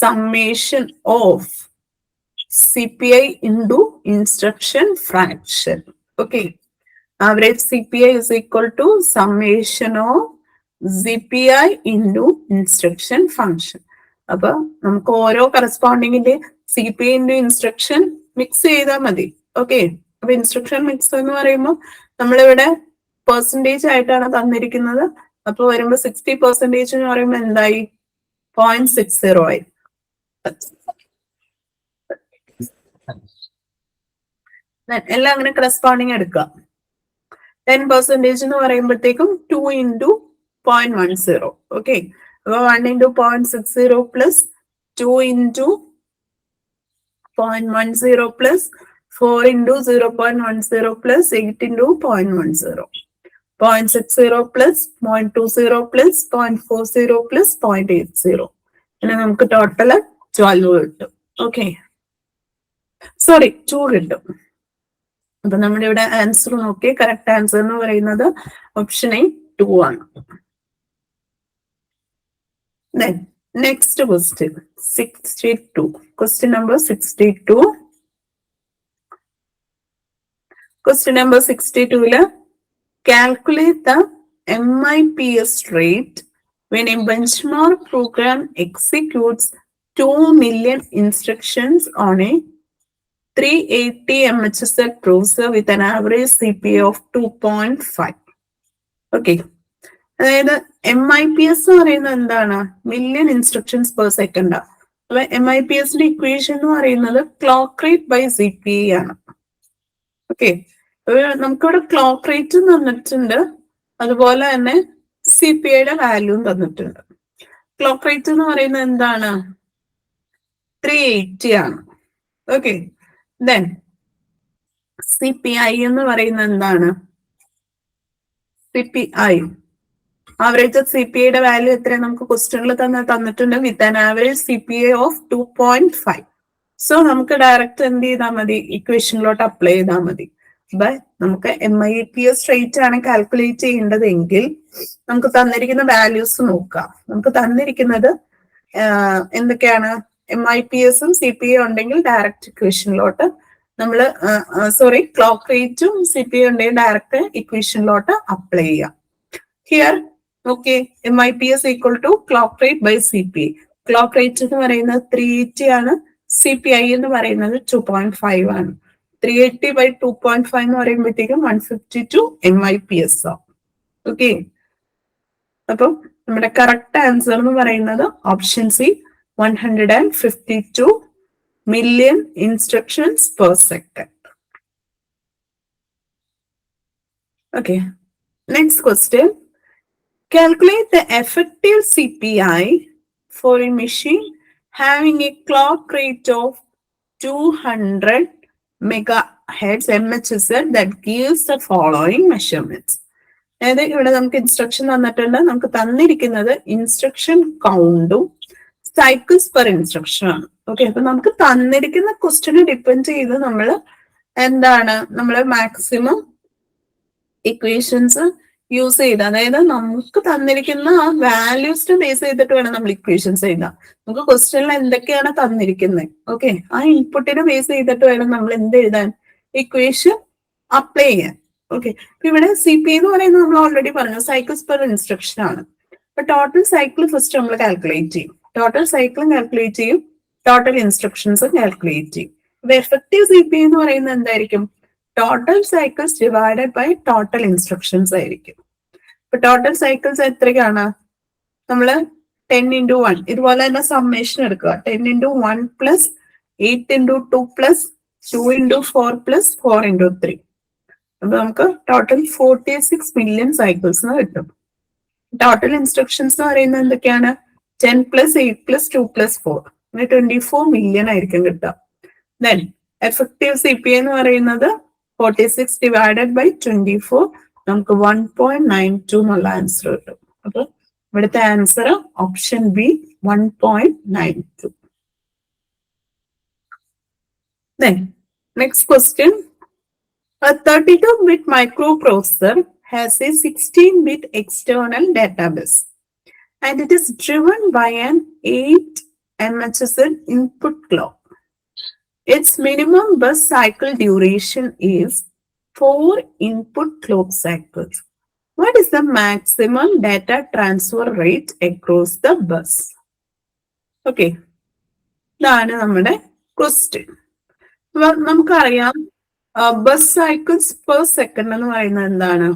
Summation of CPI into instruction fraction. Okay, average CPI is equal to summation of CPI into instruction function. അപ്പൊ നമുക്ക് ഓരോ കറസ്പോണ്ടിങ്ങിന്റെ CPI into instruction മിക്സ് ചെയ്താൽ മതി. ഓക്കെ, അപ്പൊ ഇൻസ്ട്രക്ഷൻ മിക്സ് എന്ന് പറയുമ്പോൾ നമ്മളിവിടെ പെർസെൻറ്റേജ് ആയിട്ടാണ് തന്നിരിക്കുന്നത്. അപ്പൊ വരുമ്പോ 60% എന്ന് പറയുമ്പോൾ എന്തായി? 0.60 ആയി. എല്ലാം അങ്ങനെ കറസ്പോണ്ടിങ് എടുക്കുക. 10% എന്ന് പറയുമ്പോഴത്തേക്കും 2 into 0.10. ഓക്കെ, അപ്പൊ 1 into 0.60 plus 2 into 0.10 plus 4 into 0.10 plus 8 into 0.10. 0.60 plus 0.20 plus 0.40 plus 0.80. പിന്നെ നമുക്ക് ടോട്ടൽ 12 കിട്ടും. ഓക്കെ, സോറി 2 കിട്ടും. അപ്പൊ നമ്മുടെ ഇവിടെ ആൻസർ നോക്കി, കറക്റ്റ് ആൻസർ എന്ന് പറയുന്നത് ഓപ്ഷൻ എ 2 ആണ്. Next question 62. Question number 62. Question number 62 calculate the MIPS rate when a benchmark program executes 2 million instructions on a 380 MHz processor with an average CPI of 2.5. Okay, അതായത് MIPS എന്ന് പറയുന്നത് എന്താണ്? Million instructions per second. അപ്പൊ MIPSന്റെ equation എന്ന് പറയുന്നത് clock rate by CPI ആണ്. Okay, നമുക്കിവിടെ clock rate തന്നിട്ടുണ്ട്, അതുപോലെ തന്നെ CPIയുടെ വാല്യൂം തന്നിട്ടുണ്ട്. ക്ലോക്ക് റേറ്റ് എന്ന് പറയുന്നത് എന്താണ്? 380 ആണ്. ഓക്കെ, ദെൻ CPI എന്ന് പറയുന്നത് എന്താണ്? CPI ആവറേജ് CPIയുടെ വാല്യൂ എത്രയാണ്? നമുക്ക് ക്വസ്റ്റ്യനിൽ തന്നിട്ടുണ്ട് with an average CPI of 2.5. So നമുക്ക് ഡയറക്റ്റ് എന്ത് ചെയ്താൽ മതി? ഇക്വേഷനിലോട്ട് അപ്ലൈ ചെയ്താൽ മതി. ബട്ട് നമുക്ക് MIPS റേറ്റ് ആണ് കാൽക്കുലേറ്റ് ചെയ്യേണ്ടതെങ്കിൽ നമുക്ക് തന്നിരിക്കുന്ന വാല്യൂസ് നോക്കാം. നമുക്ക് തന്നിരിക്കുന്നത് എന്തൊക്കെയാണ്? MIPSും CPI ഉണ്ടെങ്കിൽ ഡയറക്റ്റ് ഇക്വേഷനിലോട്ട് നമ്മൾ ക്ലോക്ക് റേറ്റും CPI ഉണ്ടെങ്കിൽ ഡയറക്റ്റ് ഇക്വേഷനിലോട്ട് അപ്ലൈ ചെയ്യാം. Here okay, MIPS equal to clock rate by CPI. Clock rate എന്ന് പറയുന്നത് 380 ആണ്, CPI എന്ന് പറയുന്നത് 2.5 ആണ്. 380 by 2.5 എന്ന് പറയുമ്പോഴത്തേക്കും 152 MIPS ആണ്. ഓക്കെ, അപ്പം നമ്മുടെ കറക്റ്റ് ആൻസർ എന്ന് പറയുന്നത് option C 152 million instructions per second. Okay, next question. Calculate the effective CPI for a machine having a clock rate of 200 megahertz MHz that gives the following measurements. അതായത് ഇവിടെ നമുക്ക് instruction തന്നിട്ടുണ്ട്. നമുക്ക് തന്നിരിക്കുന്നത് instruction കൗണ്ടും cycles per instruction ആണ്. Okay, അപ്പൊ നമുക്ക് തന്നിരിക്കുന്ന ക്വസ്റ്റ്യനെ ഡിപ്പെൻഡ് ചെയ്ത് നമ്മൾ നമ്മൾ മാക്സിമം ഇക്വേഷൻസ് യൂസ് ചെയ്ത്, അതായത് നമുക്ക് തന്നിരിക്കുന്ന ആ വാല്യൂസിനെ ബേസ് ചെയ്തിട്ട് വേണം നമ്മൾ ഇക്വേഷൻസ് എഴുതാം. നമുക്ക് ക്വസ്റ്റ്യനിൽ എന്തൊക്കെയാണ് തന്നിരിക്കുന്നത്, ഓക്കെ, ആ ഇൻപുട്ടിനെ ബേസ് ചെയ്തിട്ട് വേണം നമ്മൾ എന്ത് എഴുതാൻ, ഇക്വേഷൻ അപ്ലൈ ചെയ്യാൻ. ഓക്കെ, ഇവിടെ CP എന്ന് പറയുന്നത് നമ്മൾ ഓൾറെഡി പറഞ്ഞു സൈക്കിൾസ് പെർ ഇൻസ്ട്രക്ഷൻ ആണ്. അപ്പൊ ടോട്ടൽ സൈക്കിൾ ഫസ്റ്റ് നമ്മൾ കാൽക്കുലേറ്റ് ചെയ്യും, ടോട്ടൽ സൈക്കിളും കാൽക്കുലേറ്റ് ചെയ്യും, ടോട്ടൽ ഇൻസ്ട്രക്ഷൻസും കാൽക്കുലേറ്റ് ചെയ്യും. അപ്പൊ എഫക്റ്റീവ് CP എന്ന് പറയുന്നത് എന്തായിരിക്കും, total cycles divided by total instructions ആയിരിക്കും. ഇപ്പൊ ടോട്ടൽ സൈക്കിൾസ് എത്രയാണ്, നമ്മള് 10 into 1 ഇതുപോലെ തന്നെ സമ്മേഷൻ എടുക്കുക. 10 into 1 plus 8 into 2 plus 2 into 4 plus 4 into 3. അപ്പൊ നമുക്ക് ടോട്ടൽ 46 million സൈക്കിൾസ് കിട്ടും. ടോട്ടൽ ഇൻസ്ട്രക്ഷൻസ് എന്ന് പറയുന്നത് എന്തൊക്കെയാണ്, 10 plus 8 plus 2 plus 4 അങ്ങനെ 24 million ആയിരിക്കും കിട്ടുക. ദെൻ എഫക്റ്റീവ് CP എന്ന് പറയുന്നത് 46 divided by 24 നമുക്ക് 1.92 എന്നുള്ള ആൻസർ കിട്ടും. അപ്പൊ ഇവിടുത്തെ answer option B 1.92. Then next question. A 32-bit microprocessor has a 16-bit external database and it is driven by an 8 MHz input clock. Its minimum bus cycle duration is 4 input clock cycles. What is the maximum data transfer rate across the bus? Okay, ഇതാണ് നമ്മുടെ question. നമുക്കറിയാം bus cycles per second എന്ന് പറയുന്നത് എന്താണ്,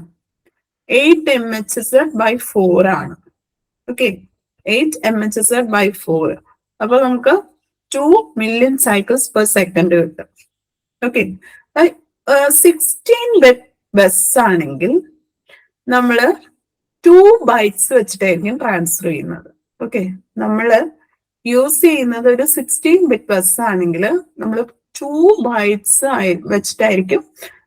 8 MHz by 4 ആണ്. Okay, 8 MHz by 4. അപ്പൊ നമുക്ക് 2 million cycles per second കിട്ടും. ഓക്കെ, 16-bit ബസ് ആണെങ്കിൽ നമ്മള് 2 bytes വെച്ചിട്ടായിരിക്കും ട്രാൻസ്ഫർ ചെയ്യുന്നത്. ഓക്കെ, നമ്മള് യൂസ് ചെയ്യുന്നത് ഒരു 16-bit ബസ് ആണെങ്കിൽ നമ്മൾ 2 bytes വെച്ചിട്ടായിരിക്കും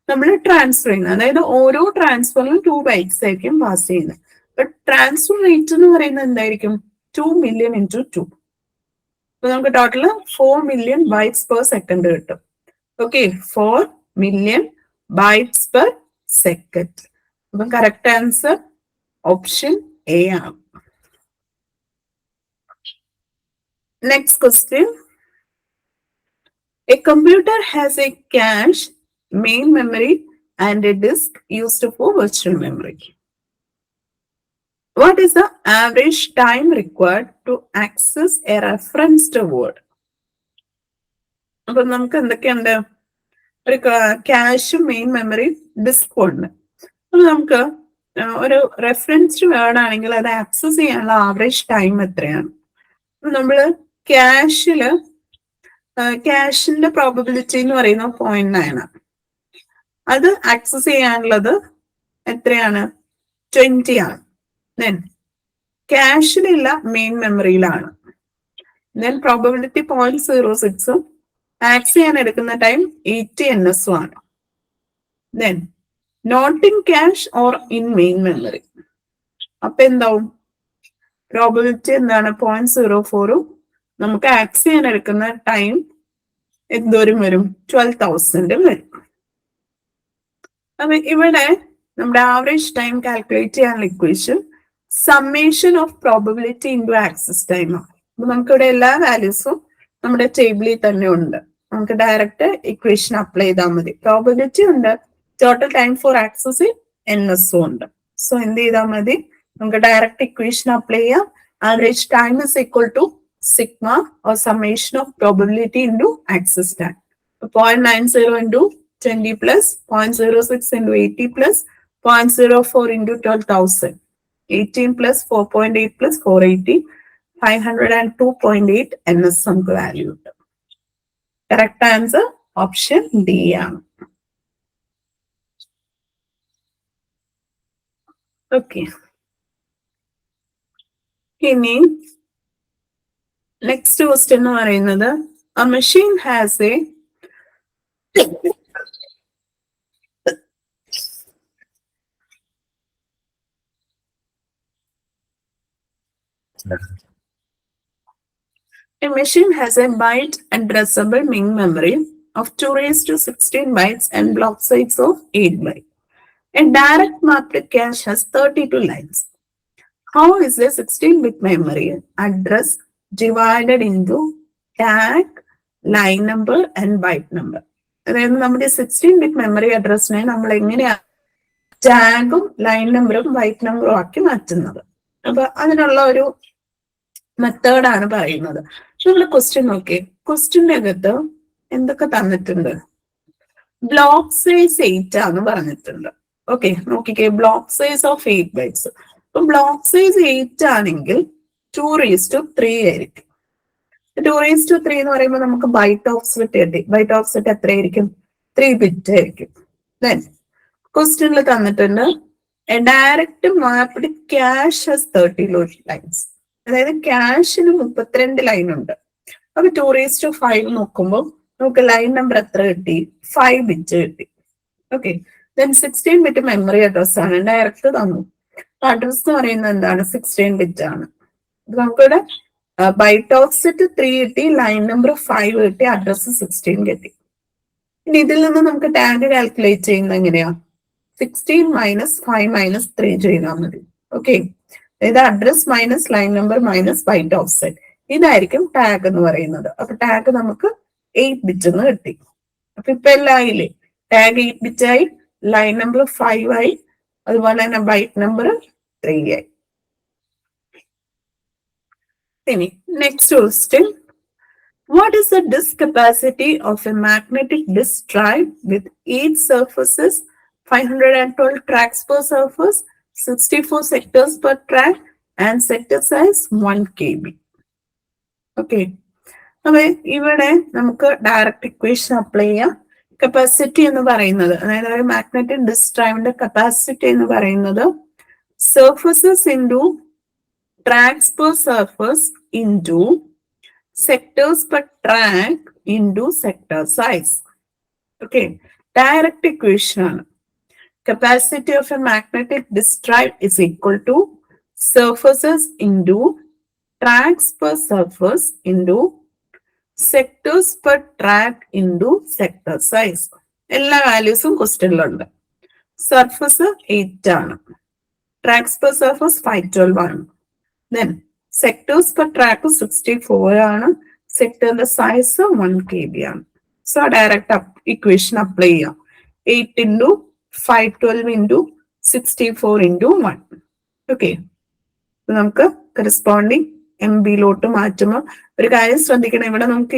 നമ്മൾ ട്രാൻസ്ഫർ ചെയ്യുന്നത്. അതായത് ഓരോ ട്രാൻസ്ഫറിലും 2 bytes ആയിരിക്കും പാസ് ചെയ്യുന്നത്. ബട്ട് ട്രാൻസ്ഫർ റേറ്റ് എന്ന് പറയുന്നത് എന്തായിരിക്കും, 2 million into 2. അപ്പൊ നമുക്ക് total 4 million bytes per second കിട്ടും. Okay, 4 million bytes per second. അപ്പം കറക്റ്റ് ആൻസർ ഓപ്ഷൻ എ ആണ്. Next question. A computer has a cache, main memory and a disk used for virtual memory. What is the average time required to access a referenced word? അപ്പൊ നമുക്ക് എന്തൊക്കെയുണ്ട്, ഒരു ക്യാഷും main memory ഡിസ്കും ഉണ്ട്. അപ്പൊ നമുക്ക് ഒരു റെഫറൻസ്ഡ് വേർഡ് ആണെങ്കിൽ അത് ആക്സസ് ചെയ്യാനുള്ള ആവറേജ് ടൈം എത്രയാണ്? നമ്മള് ക്യാഷിന്റെ പ്രോബബിലിറ്റി എന്ന് പറയുന്നത് 0.9 ആണ്. അത് ആക്സസ് ചെയ്യാനുള്ളത് എത്രയാണ്, 20 ആണ്. ദെൻ ക്യാഷിലില്ല, മെയിൻ മെമ്മറിയിലാണ്. ദെൻ പ്രോബബിലിറ്റി 0.06ഉം ആക്സസ് ചെയ്യാൻ എടുക്കുന്ന ടൈം 80 ns ആണ്. Then not in cache or in main memory. അപ്പൊ എന്താവും, പ്രോബബിലിറ്റി എന്താണ്, 0.04ഉം നമുക്ക് ആക്സസ് ചെയ്യാൻ എടുക്കുന്ന ടൈം എന്തോരം വരും, 12,000 വരും. അപ്പൊ ഇവിടെ നമ്മുടെ ആവറേജ് ടൈം കാൽക്കുലേറ്റ് ചെയ്യാനുള്ള equation summation of probability into access time ആണ്. അപ്പൊ നമുക്കിവിടെ എല്ലാ വാല്യൂസും നമ്മുടെ ടേബിളിൽ തന്നെ ഉണ്ട്. നമുക്ക് ഡയറക്റ്റ് ഇക്വേഷൻ അപ്ലൈ ചെയ്താൽ മതി. പ്രോബബിലിറ്റി ഉണ്ട്, ടോട്ടൽ ടൈം ഫോർ ആക്സസ് NSഉം ഉണ്ട്. സോ എന്ത് ചെയ്താൽ മതി, നമുക്ക് ഡയറക്റ്റ് ഇക്വേഷൻ അപ്ലൈ ചെയ്യാം. Average time is equal to sigma or summation of probability into access time. 0.90 into 20 plus 0.06 into 80 plus 0.04 into 12,000. 18 plus 4.8 plus 480. 502.8 NS നമുക്ക് വാല്യൂ കിട്ടും. കറക്റ്റ് ആൻസർ ഓപ്ഷൻ ഡി ആണ്. ഓക്കെ, ഇനി next question എന്ന് പറയുന്നത് a machine has a byte addressable main memory of 2⁻16 bytes and block size of 8 bytes. A direct mapped cache has 32 lines. How is a 16-bit memory address divided into tag, line number and byte number? അതായത് നമ്മുടെ 16-bit memory അഡ്രസ്സിനെ നമ്മൾ എങ്ങനെയാണ് ടാഗും line നമ്പറും byte നമ്പറും ആക്കി മാറ്റുന്നത്? അപ്പൊ അതിനുള്ള ഒരു മെത്തേഡാണ് പറയുന്നത്. നമ്മൾ ക്വസ്റ്റ്യൻ നോക്കിയേ. ക്വസ്റ്റ്യന്റെ അകത്ത് എന്തൊക്കെ തന്നിട്ടുണ്ട്? ബ്ലോക്ക് സൈസ് 8 ആണ് പറഞ്ഞിട്ടുണ്ട്. ഓക്കെ, നോക്കിക്കേ, ബ്ലോക്ക് സൈസ് ഓഫ് 8 ബൈറ്റ്സ്. അപ്പൊ ബ്ലോക്ക് സൈസ് 8 ആണെങ്കിൽ 2:3 ആയിരിക്കും. 2:3 എന്ന് പറയുമ്പോൾ നമുക്ക് ബൈറ്റ് ഓഫ്സെറ്റ് കിട്ടി. ബൈറ്റ് ഓഫ്സെറ്റ് എത്രയായിരിക്കും? 3 ബിറ്റ് ആയിരിക്കും. ദെൻ ക്വസ്റ്റ്യനിൽ തന്നിട്ടുണ്ട് a direct mapped cache has 30 lines. അതായത് ക്യാഷിന് 32 ലൈൻ ഉണ്ട്. അപ്പൊ 2:5 നോക്കുമ്പോൾ നമുക്ക് ലൈൻ നമ്പർ എത്ര കിട്ടി? 5 ബിറ്റ് കിട്ടി. Okay, then 16 bit memory address ആണ്. ഡയറക്റ്റ് തന്നു. അഡ്രസ് എന്ന് പറയുന്നത് എന്താണ്? 16 ബിറ്റ് ആണ്. നമുക്കിവിടെ ബൈറ്റ് ഓഫ്സെറ്റ് 3 കിട്ടി, ലൈൻ നമ്പർ 5 കിട്ടി, അഡ്രസ് 16 കിട്ടി. ഇനി ഇതിൽ നിന്ന് നമുക്ക് ടാഗ് കാൽക്കുലേറ്റ് ചെയ്യുന്നത് എങ്ങനെയാ? 16 മൈനസ് 5 മൈനസ് 3 ചെയ്താൽ മതി. ഓക്കെ, അതായത് address minus line number minus byte offset, ഇതായിരിക്കും ടാഗ് എന്ന് പറയുന്നത്. അപ്പൊ ടാഗ് നമുക്ക് 8 ബിറ്റ് എന്ന് കിട്ടി. അപ്പൊ ഇപ്പൊ എല്ലാം ആയില്ലേ? ടാഗ് 8 ബിറ്റ് ആയി, ലൈൻ നമ്പർ 5 ആയി, അതുപോലെ തന്നെ ബൈറ്റ് നമ്പർ 3 ആയി. ഇനി next question, what is the disk capacity of a magnetic disk drive with each surfaces 512 tracks per surface, 64 sectors per track and sector size 1 KB? Okay, അപ്പൊ ഇവിടെ നമുക്ക് direct equation apply ചെയ്യാം. Capacity എന്ന് പറയുന്നത്, അതായത് ഒരു മാഗ്നറ്റിക് ഡിസ്ക് ഡ്രൈവിന്റെ കപ്പാസിറ്റി എന്ന് പറയുന്നത് surfaces into tracks per surface into sectors per track into sector size. Okay, direct equation ആണ്. Capacity of a magnetic disk drive is equal to surfaces into tracks per surface into sectors per track into sector size. എല്ലാ വാല്യൂസും ക്വസ്റ്റ്യനിലുണ്ട്. Surface 8 ആണ്, tracks per surface 512 ആണ്. Then sectors per track 64 ആണ്, സെക്ടറിന്റെ size 1 KB ആണ്. So direct equation apply ചെയ്യാം. 8 into 512 into 64 into 1. Okay, നമുക്ക് corresponding MBയിലോട്ട് മാറ്റുമ്പോൾ ഒരു കാര്യം ശ്രദ്ധിക്കണം. ഇവിടെ നമുക്ക്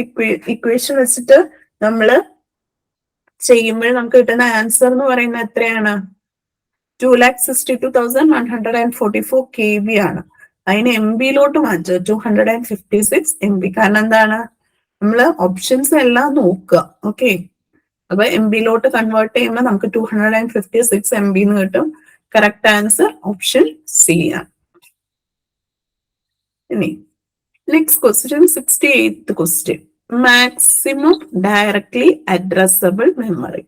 ഇക്വേഷൻ വെച്ചിട്ട് നമ്മൾ ചെയ്യുമ്പോൾ നമുക്ക് കിട്ടുന്ന ആൻസർ എന്ന് പറയുന്നത് എത്രയാണ്? 2,62,144 KB ആണ്. അതിന് MBയിലോട്ട് മാറ്റുക 256 MB. കാരണം എന്താണ്? നമ്മൾ ഓപ്ഷൻസ് എല്ലാം നോക്കുക. ഓക്കെ, അപ്പൊ MBയിലോട്ട് കൺവേർട്ട് ചെയ്യുമ്പോൾ നമുക്ക് 256 MB എന്ന് കിട്ടും. കറക്റ്റ് ആൻസർ ഓപ്ഷൻ സി ആണ്. ഇനി next question, 68th question, maximum directly addressable memory.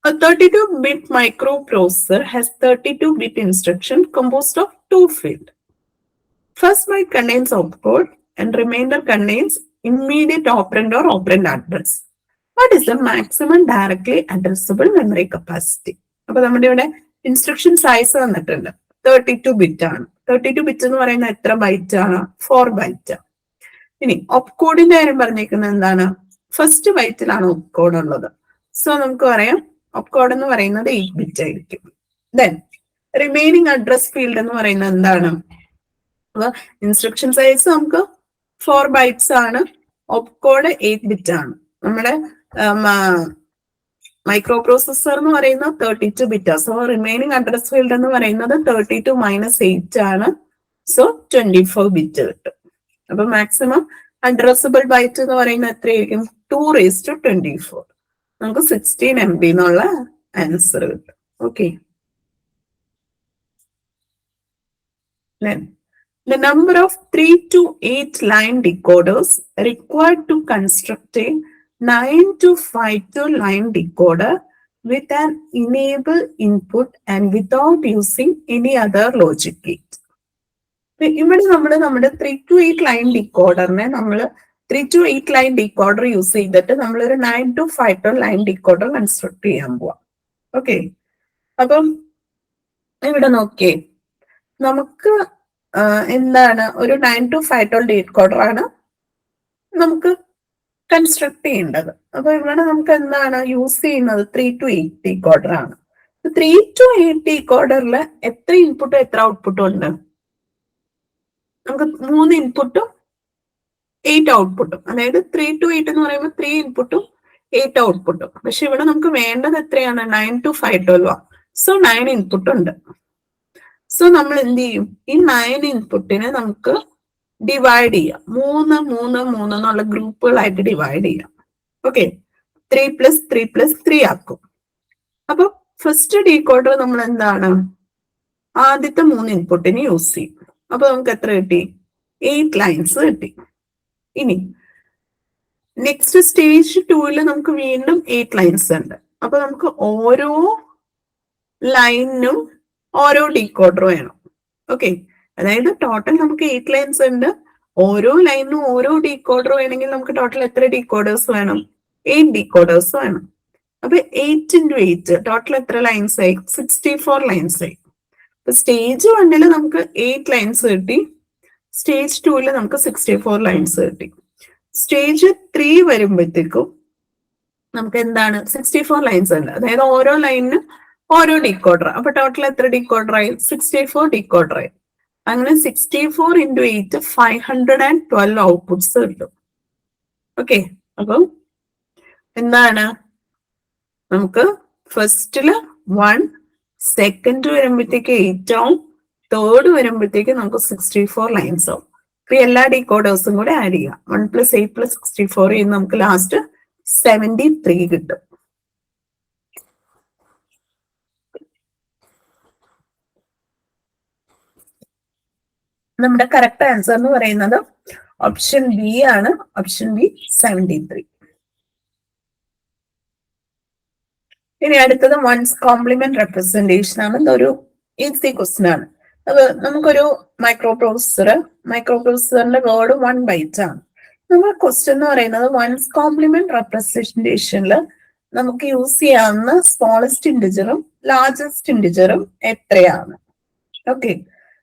A 32-bit microprocessor has 32-bit instruction composed of 2 fields. First byte contains opcode and remainder contains immediate operand or operand address. What is the maximum directly addressable memory capacity? അപ്പൊ നമ്മുടെ ഇവിടെ instruction size തന്നിട്ടുണ്ട്, 32 bit ആണ്. 32 bit എന്ന് പറയുന്നത് എത്ര byte ആണ്? 4 byte. ഇനി ഒപ്കോഡിന്റെ കാര്യം പറഞ്ഞേക്കുന്നത് എന്താണ്? ഫസ്റ്റ് ബൈറ്റിലാണ് ഒപ്കോഡ് ഉള്ളത്. സോ നമുക്ക് പറയാം ഒപ്കോഡ് എന്ന് പറയുന്നത് 8 ബിറ്റ് ആയിരിക്കും. ദെൻ റിമൈനിങ് അഡ്രസ് ഫീൽഡ് എന്ന് പറയുന്നത് എന്താണ്? അപ്പൊ ഇൻസ്ട്രക്ഷൻ സൈസ് നമുക്ക് 4 ബൈറ്റ്സ് ആണ്, ഒപ്കോഡ് 8 ബിറ്റ് ആണ്. നമ്മുടെ മൈക്രോ പ്രോസസർ എന്ന് പറയുന്നത് 32 ബിറ്റ് ആണ്. സോ റിമൈനിങ് അഡ്രസ് ഫീൽഡ് എന്ന് പറയുന്നത് 32 - 8 ആണ്. സോ 24 ബിറ്റ് കിട്ടും. അപ്പൊ മാക്സിമം അഡ്രസ്സബിൾ ബൈറ്റ് എന്ന് പറയുന്നത് എത്രയായിരിക്കും? 2⁻24. നമുക്ക് 16 MB എന്നുള്ള ആൻസർ കിട്ടും. Okay. Then the number of 3 to 8 line decoders required to construct a 9 to 52 line decoder with an enable input and without using any other logic gate. ഇവിടെ നമ്മൾ നമ്മുടെ 3 to 8 line ഡിക്കോഡറിനെ നമ്മൾ 3 to 8 ലൈൻ ഡിക്കോഡർ യൂസ് ചെയ്തിട്ട് നമ്മളൊരു 9 to 52 line ഡിക്കോഡർ construct ചെയ്യാൻ പോവാം. Okay. അപ്പം ഇവിടെ നോക്കിയേ, നമുക്ക് എന്താണ് ഒരു 9 to 52 ഡീകോഡർ ആണ് നമുക്ക് കൺസ്ട്രക്ട് ചെയ്യേണ്ടത്. അപ്പൊ ഇവിടെ നമുക്ക് എന്താണ് യൂസ് ചെയ്യുന്നത്? 3 to 8 ഡീകോഡർ ആണ്. 3 to 8 ഡീകോഡറിൽ എത്ര ഇൻപുട്ടും എത്ര ഔട്ട്പുട്ടും ഉണ്ട്? നമുക്ക് 3 ഇൻപുട്ടും 8 ഔട്ട്പുട്ടും. അതായത് 3 to 8 എന്ന് പറയുമ്പോൾ 3 ഇൻപുട്ടും 8 ഔട്ട്പുട്ടും. പക്ഷെ ഇവിടെ നമുക്ക് വേണ്ടത് എത്രയാണ്? 9 to 52. സോ 9 ഇൻപുട്ട് ഉണ്ട്. സോ നമ്മൾ എന്ത് ചെയ്യും? ഈ 9 ഇൻപുട്ടിനെ നമുക്ക് ഡിവൈഡ് ചെയ്യാം. 3 3 3 എന്നുള്ള ഗ്രൂപ്പുകളായിട്ട് ഡിവൈഡ് ചെയ്യാം. ഓക്കെ. 3 + 3 + 3 ആക്കും. അപ്പൊ ഫസ്റ്റ് ഡീകോഡർ നമ്മൾ എന്താണ്? ആദ്യത്തെ 3 ഇൻപുട്ടിന് യൂസ് ചെയ്യും. അപ്പൊ നമുക്ക് എത്ര കിട്ടി? 8 ലൈൻസ് കിട്ടി. ഇനി നെക്സ്റ്റ് സ്റ്റേജ് 2 നമുക്ക് വീണ്ടും 8 ലൈൻസ് ഉണ്ട്. അപ്പൊ നമുക്ക് ഓരോ ലൈനും ഓരോ ഡീകോഡർ വേണം. ഓക്കെ. അതായത് ടോട്ടൽ നമുക്ക് 8 ലൈൻസ് ഉണ്ട്. ഓരോ ലൈനും ഓരോ ഡീകോഡർ വേണമെങ്കിൽ നമുക്ക് ടോട്ടൽ എത്ര ഡീകോഡേഴ്സ് വേണം? 8 ഡീകോഡേഴ്സ് വേണം. അപ്പൊ 8 × 8 ടോട്ടൽ എത്ര ലൈൻസ് ആയി? 64 ലൈൻസ് ആയി. അപ്പൊ സ്റ്റേജ് 1 നമുക്ക് 8 ലൈൻസ് കിട്ടി. സ്റ്റേജ് 2 നമുക്ക് 64 ലൈൻസ് കിട്ടി. സ്റ്റേജ് 3 വരുമ്പോഴത്തേക്കും നമുക്ക് എന്താണ്? 64 ലൈൻസ് ഉണ്ട്. അതായത് ഓരോ ലൈനിനും ഓരോ ഡീകോഡർ. അപ്പൊ ടോട്ടൽ എത്ര ഡീകോഡർ ആയി? 64 ഡീകോഡർ ആയി. അങ്ങനെ 64 × 8 512 ഔട്ട്പുട്ട്സ് കിട്ടും. ഓക്കെ. അപ്പം എന്താണ്? നമുക്ക് ഫസ്റ്റില് 1, സെക്കൻഡ് വരുമ്പോഴത്തേക്ക് 8 ആവും, തേർഡ് വരുമ്പോഴത്തേക്ക് നമുക്ക് 64 ലൈൻസ് ആവും. അപ്പൊ എല്ലാ ഡീകോഡേഴ്സും കൂടെ ആഡ് ചെയ്യാം. 1 + 8 + 64 ചെയ്യുന്ന നമുക്ക് ലാസ്റ്റ് 73 കിട്ടും. നമ്മുടെ കറക്റ്റ് ആൻസർ എന്ന് പറയുന്നത് ഓപ്ഷൻ ബി ആണ്. Option B 73. ഇനി അടുത്തത് വൺസ് കോംപ്ലിമെന്റ് റെപ്രസെന്റേഷൻ ആണ്. ഇതൊരു ഈസി ക്വസ്റ്റ്യൻ ആണ്. അത് നമുക്കൊരു മൈക്രോപ്രൊസസറിന്റെ വേർഡ് 1 ബൈറ്റ് ആണ്. നമ്മുടെ ക്വസ്റ്റ്യൻ എന്ന് പറയുന്നത് വൺസ് കോംപ്ലിമെന്റ് റെപ്രസെന്റേഷനിൽ നമുക്ക് യൂസ് ചെയ്യാവുന്ന സ്മോളസ്റ്റ് ഇൻഡിജറും ലാർജസ്റ്റ് ഇൻഡിജറും എത്രയാണ്? ഓക്കെ.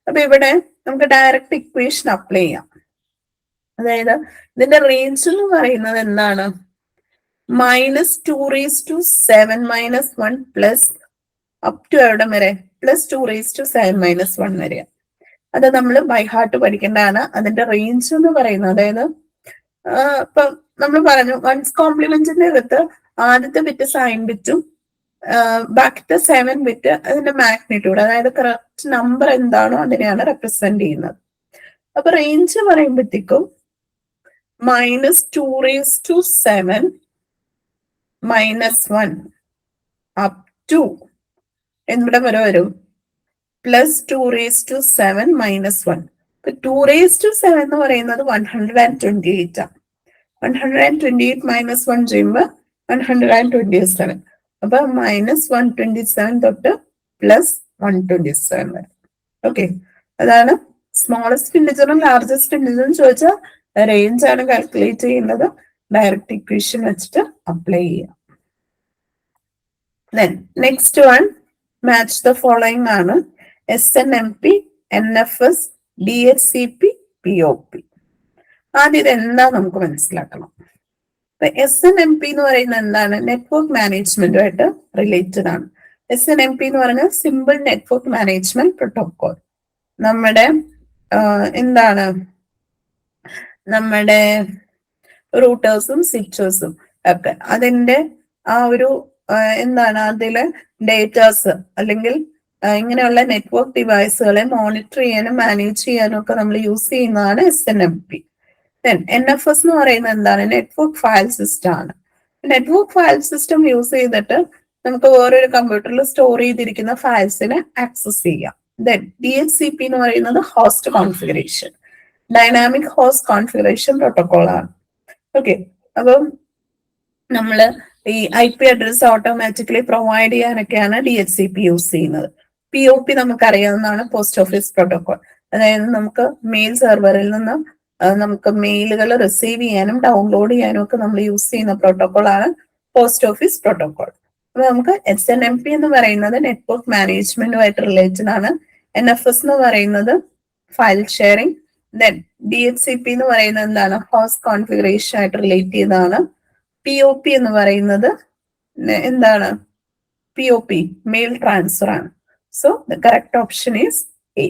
അപ്പൊ ഇവിടെ നമുക്ക് ഡയറക്റ്റ് ഇക്വേഷൻ അപ്ലൈ ചെയ്യാം. അതായത് ഇതിന്റെ റേഞ്ച് എന്ന് പറയുന്നത് എന്താണ്? -2⁻7 - 1 പ്ലസ് അപ് ടു എവിടെ വരെ? +2⁻7 - 1 വരെ. അത് നമ്മൾ ബൈ ഹാർട്ട് പഠിക്കേണ്ടതാണ്. അതിന്റെ റേഞ്ച് എന്ന് പറയുന്നത്, അതായത് ഇപ്പൊ നമ്മൾ പറഞ്ഞു വൺസ് കോംപ്ലിമെന്റിന്റെ അകത്ത് ആദ്യത്തെ ബിറ്റ് സൈൻ ബിറ്റും ബാക്കിത്തെ 7 ബിറ്റ് അതിന്റെ മാഗ്നിറ്റ്യൂഡ്, അതായത് കറക്റ്റ് നമ്പർ എന്താണോ അതിനെയാണ് റെപ്രസെന്റ് ചെയ്യുന്നത്. അപ്പൊ റേഞ്ച് പറയുമ്പോഴത്തേക്കും -2⁻7 - 1 അപ് ടു എന്നിവിടെ വരെ വരും +2⁻7 - 1. 2⁻7 എന്ന് പറയുന്നത് 128 ആണ്. 128 - 1 ചെയ്യുമ്പോൾ 127. അപ്പൊ -127 തൊട്ട് +127 വരെ. ഓക്കെ. അതാണ് സ്മോളസ്റ്റ് ഇൻഡിജറും ലാർജസ്റ്റ് ഇൻഡിജറും ചോദിച്ചാൽ റേഞ്ച് ആണ് കാൽക്കുലേറ്റ് ചെയ്യുന്നത്. ഡയറക്റ്റ് ഇക്വേഷൻ വെച്ചിട്ട് അപ്ലൈ ചെയ്യാം. Next one match the following ആണ്. SNMP, NFS, DHCP, POP. ആദ്യം ഇത് എന്താ നമുക്ക് മനസ്സിലാക്കണം. SNMP എന്ന് പറയുന്നത് എന്താണ്? നെറ്റ്വർക്ക് മാനേജ്മെന്റുമായിട്ട് റിലേറ്റഡ് ആണ്. SNMP എന്ന് പറയുന്നത് സിമ്പിൾ നെറ്റ്വർക്ക് മാനേജ്മെന്റ് പ്രോട്ടോകോൾ. നമ്മുടെ എന്താണ്? നമ്മുടെ റൂട്ടേഴ്സും സ്വിച്ചേഴ്സും ഒക്കെ അതിന്റെ ആ ഒരു എന്താണ് അതിലെ ഡേറ്റാസ് അല്ലെങ്കിൽ ഇങ്ങനെയുള്ള നെറ്റ്വർക്ക് ഡിവൈസുകളെ മോണിറ്റർ ചെയ്യാനും മാനേജ് ചെയ്യാനും ഒക്കെ നമ്മൾ യൂസ് ചെയ്യുന്നതാണ് SNMP. ദെൻ NFS എന്ന് പറയുന്നത് എന്താണ്? നെറ്റ്വർക്ക് ഫയൽ സിസ്റ്റം ആണ്. നെറ്റ്വർക്ക് ഫയൽ സിസ്റ്റം യൂസ് ചെയ്തിട്ട് നമുക്ക് വേറൊരു കമ്പ്യൂട്ടറിൽ സ്റ്റോർ ചെയ്തിരിക്കുന്ന ഫയൽസിനെ ആക്സസ് ചെയ്യാം. ദെൻ DHCP എന്ന് പറയുന്നത് host configuration, dynamic host configuration protocol ആണ്. ഓക്കെ, അപ്പം നമ്മള് ഈ IP അഡ്രസ് ഓട്ടോമാറ്റിക്കലി പ്രൊവൈഡ് ചെയ്യാനൊക്കെയാണ് DHCP യൂസ് ചെയ്യുന്നത്. POP നമുക്കറിയാവുന്നതാണ്, പോസ്റ്റ് ഓഫീസ് പ്രോട്ടോകോൾ. അതായത് നമുക്ക് മെയിൽ സെർവറിൽ നിന്ന് നമുക്ക് മെയിലുകൾ റിസീവ് ചെയ്യാനും ഡൗൺലോഡ് ചെയ്യാനും ഒക്കെ നമ്മൾ യൂസ് ചെയ്യുന്ന പ്രോട്ടോകോൾ ആണ് പോസ്റ്റ് ഓഫീസ് പ്രോട്ടോകോൾ. അപ്പൊ നമുക്ക് SNMP എന്ന് പറയുന്നത് നെറ്റ്വർക്ക് മാനേജ്മെന്റുമായിട്ട് റിലേറ്റഡ് ആണ്. NFS എന്ന് പറയുന്നത് ഫയൽ ഷെയറിംഗ്. ദെൻ DHCP എന്ന് പറയുന്നത് എന്താണ്? ഹോസ്റ്റ് കോൺഫിഗറേഷൻ ആയിട്ട് റിലേറ്റ് ചെയ്തതാണ്. POP എന്ന് പറയുന്നത് എന്താണ്? POP മെയിൽ ട്രാൻസ്ഫർ ആണ്. So the correct option is A.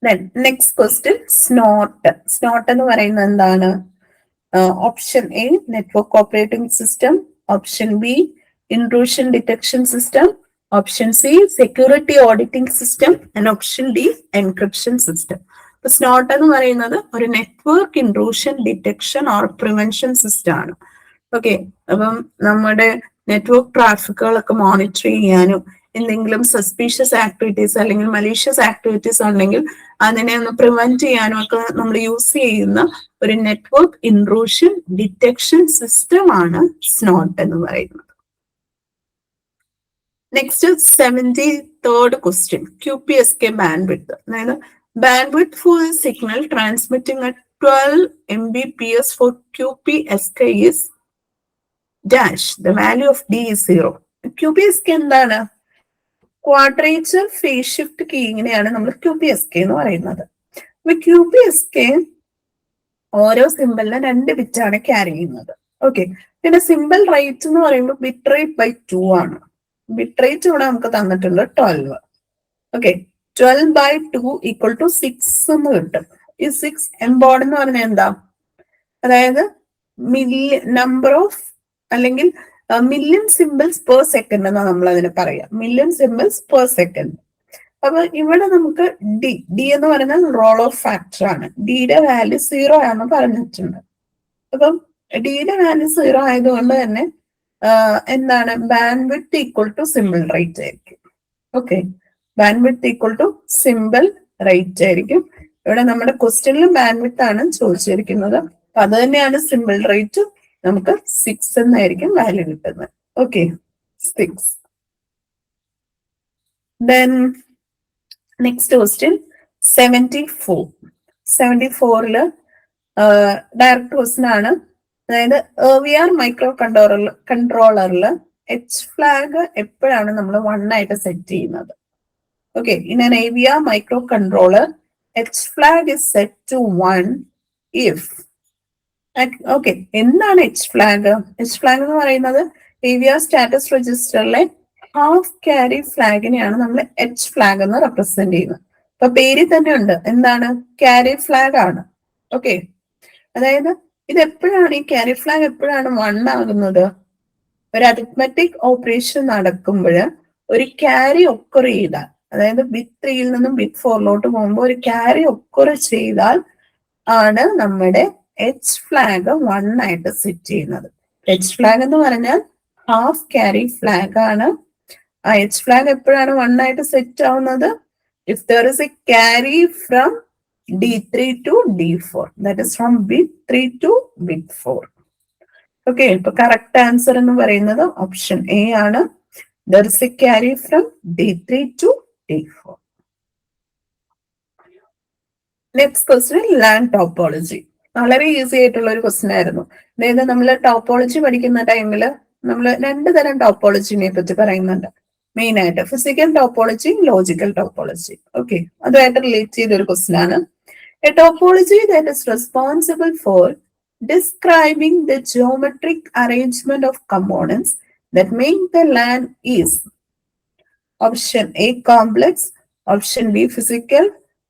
Then next question, SNOT. SNOT എന്ന് പറയുന്നത് എന്താണ്? Option A network operating system, option B intrusion detection system, option C security auditing system and option D encryption system. അപ്പൊ SNOT എന്ന് പറയുന്നത് ഒരു network intrusion detection or prevention system ആണ്. Okay, അപ്പം നമ്മുടെ നെറ്റ്വർക്ക് ട്രാഫിക്കുകളൊക്കെ മോണിറ്റർ ചെയ്യാനും എന്തെങ്കിലും സസ്പീഷ്യസ് ആക്ടിവിറ്റീസ് അല്ലെങ്കിൽ മലീഷ്യസ് ആക്ടിവിറ്റീസ് ഉണ്ടെങ്കിൽ അതിനെ ഒന്ന് പ്രിവെന്റ് ചെയ്യാനും ഒക്കെ നമ്മൾ യൂസ് ചെയ്യുന്ന ഒരു നെറ്റ്വർക്ക് ഇൻട്രൂഷൻ ഡിറ്റക്ഷൻ സിസ്റ്റം ആണ് SNOT എന്ന് പറയുന്നത്. Next 73rd question, QPSK bandwidth. അതായത് bandwidth for signal transmitting at 12 Mbps for QPSK is dash. The value of D is 0. QPSK എന്താണ്? ക്വാഡ്രേച്ചർ ഫേസ് ഷിഫ്റ്റ് കീയിങ്ങിനെയാണ് നമ്മൾ QPSK എന്ന് പറയുന്നത്. അപ്പൊ QPSK ഓരോ സിമ്പിളിന് 2 ബിറ്റാണ് ക്യാരി ചെയ്യുന്നത്. ഓക്കെ, പിന്നെ സിമ്പിൾ റേറ്റ് എന്ന് പറയുമ്പോൾ ബിറ്റ് റേറ്റ് ബൈ 2 ആണ്. ബിറ്റ് റേറ്റ് ഇവിടെ നമുക്ക് തന്നിട്ടുണ്ട് 12. ഓക്കെ, 12 by 2 equal to 6 എന്ന് കിട്ടും. ഈ 6 എംബോർഡ് എന്ന് പറഞ്ഞാൽ എന്താ? അതായത് നമ്പർ ഓഫ് അല്ലെങ്കിൽ മില്യൺ സിമ്പിൾസ് പെർ സെക്കൻഡ് എന്നാണ് നമ്മൾ അതിന് പറയാം. Million symbols per second. അപ്പൊ ഇവിടെ നമുക്ക് ഡി എന്ന് പറയുന്നത് റോൾ ഓഫ് ഫാക്ടർ ആണ്. ഡിയുടെ വാല്യൂ 0 ആണെന്ന് പറഞ്ഞിട്ടുണ്ട്. അപ്പം ഡിയുടെ വാല്യൂ 0 ആയതുകൊണ്ട് തന്നെ എന്താണ്? Bandwidth equal to simple rate ആയിരിക്കും. Okay, bandwidth equal to simple rate ആയിരിക്കും. ഇവിടെ നമ്മുടെ ക്വസ്റ്റ്യനിലും ബാൻഡ്വിഡ്ത്ത് ആണ് ചോദിച്ചിരിക്കുന്നത്. അപ്പൊ അത് തന്നെയാണ് സിമ്പിൾ റേറ്റ്. നമുക്ക് 6 എന്നായിരിക്കും വാല്യൂ കിട്ടുന്നത്. ഓക്കെ, 6. Then next question 74. 74ല് ഡയറക്റ്റ് ക്വസ്റ്റ്യൻ ആണ്. അതായത് AVR മൈക്രോ കൺട്രോളറിൽ H ഫ്ലാഗ് എപ്പോഴാണ് നമ്മൾ 1 ആയിട്ട് സെറ്റ് ചെയ്യുന്നത്? Okay, in an AVR microcontroller H flag is set to 1 if. Okay, എന്താണ് H ഫ്ലാഗ്? H ഫ്ലാഗ് എന്ന് പറയുന്നത് AVR സ്റ്റാറ്റസ് രജിസ്റ്ററിലെ ഹാഫ് ക്യാരി ഫ്ലാഗിനെയാണ് നമ്മൾ H ഫ്ലാഗ് എന്ന് റെപ്രസെന്റ് ചെയ്യുന്നത്. അപ്പൊ പേരിൽ തന്നെ ഉണ്ട്, എന്താണ്? ക്യാരി ഫ്ലാഗ് ആണ്. ഓക്കെ, അതായത് ഇത് എപ്പോഴാണ് ഈ ക്യാരി ഫ്ലാഗ് എപ്പോഴാണ് 1 ആകുന്നത്? ഒരു അരിത്മെറ്റിക് ഓപ്പറേഷൻ നടക്കുമ്പോൾ ഒരു ക്യാരി ഒക്കർ ചെയ്താൽ, അതായത് ബിറ്റ് 3യിൽ നിന്നും ബിറ്റ് 4ലോട്ട് പോകുമ്പോൾ ഒരു ക്യാരി ഒക്കർ ചെയ്താൽ ആണ് നമ്മുടെ H ഫ്ലാഗ് 1 ആയിട്ട് സെറ്റ് ചെയ്യുന്നത്. H ഫ്ലാഗ് എന്ന് പറഞ്ഞാൽ ഹാഫ് ക്യാരി ഫ്ലാഗ് ആണ്. ആ H ഫ്ലാഗ് എപ്പോഴാണ് 1 ആയിട്ട് സെറ്റ് ആവുന്നത്? If there is a carry from D3 to D4, that is from bit 3 to bit 4. Okay, ഇപ്പൊ കറക്റ്റ് ആൻസർ എന്ന് പറയുന്നത് ഓപ്ഷൻ A ആണ്. There is a carry from D3 to D4. Next question land topology. വളരെ easy ആയിട്ടുള്ള ഒരു question ആയിരുന്നു. അതായത് നമ്മൾ ടോപ്പോളജി പഠിക്കുന്ന ടൈമിൽ നമ്മൾ 2 തരം ടോപ്പോളജിനെ പറ്റി പറയുന്നുണ്ട്. മെയിൻ ആയിട്ട് physical topology, logical topology. Okay, അതുമായിട്ട് റിലേറ്റ് ചെയ്ത ഒരു ക്വസ്റ്റ്യൻ ആണ്. A topology that is responsible for describing the geometric arrangement of components that make the land is. Option A complex, option B physical,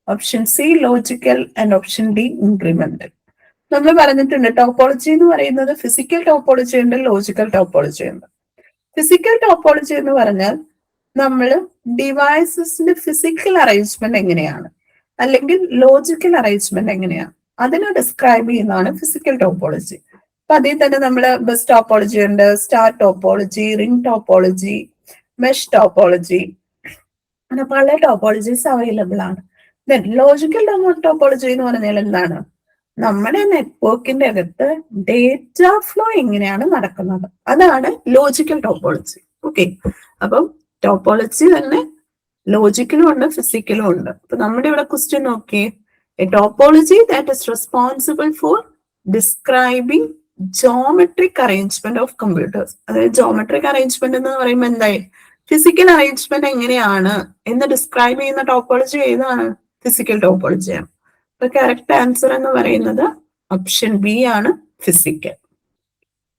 option C logical and option D incremental. നമ്മൾ പറഞ്ഞിട്ടുണ്ട് topology എന്ന് പറയുന്നത് physical topology ഉണ്ട്, logical topology ഉണ്ട്. Physical topology എന്ന് പറഞ്ഞാൽ നമ്മൾ ഡിവൈസസിന്റെ physical arrangement എങ്ങനെയാണ്, അല്ലെങ്കിൽ ലോജിക്കൽ അറേഞ്ച്മെന്റ് എങ്ങനെയാണ് അതിനെ ഡിസ്ക്രൈബ് ചെയ്യുന്നതാണ് ഫിസിക്കൽ ടോപ്പോളജി. അപ്പൊ അതിൽ തന്നെ നമ്മൾ ബസ് ടോപ്പോളജി ഉണ്ട്, star topology, ring topology, mesh topology, അങ്ങനെ പല ടോപ്പോളജീസ് അവൈലബിൾ ആണ്. ദെൻ ലോജിക്കൽ ടോപ്പോളജി എന്ന് പറഞ്ഞാൽ എന്താണ്? നമ്മുടെ നെറ്റ്വർക്കിന്റെ അകത്ത് ഡേറ്റ ഫ്ലോ എങ്ങനെയാണ് നടക്കുന്നത്, അതാണ് ലോജിക്കൽ ടോപ്പോളജി. ഓക്കെ, അപ്പം ടോപ്പോളജി തന്നെ ലോജിക്കലും ഉണ്ട് ഫിസിക്കലും ഉണ്ട്. അപ്പൊ നമ്മുടെ ഇവിടെ ക്വസ്റ്റ്യൻ നോക്കിയേ, A topology that is responsible for describing geometric arrangement of computers. അതായത് ജോമെട്രിക് അറേഞ്ച്മെന്റ് എന്ന് പറയുമ്പോൾ എന്തായി, ഫിസിക്കൽ അറേഞ്ച്മെന്റ് എങ്ങനെയാണ് എന്ന് ഡിസ്ക്രൈബ് ചെയ്യുന്ന ടോപ്പോളജി ഏതാണ്? ഫിസിക്കൽ ടോപ്പോളജിയാണ്. അപ്പൊ കറക്റ്റ് ആൻസർ എന്ന് പറയുന്നത് ഓപ്ഷൻ ബി ആണ്, ഫിസിക്കൽ.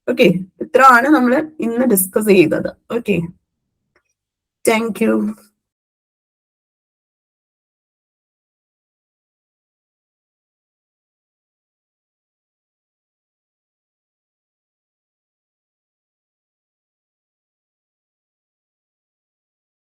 ഓക്കെ, ഇത്രയാണ് നമ്മൾ ഇന്ന് ഡിസ്കസ് ചെയ്തത്. Okay, thank you.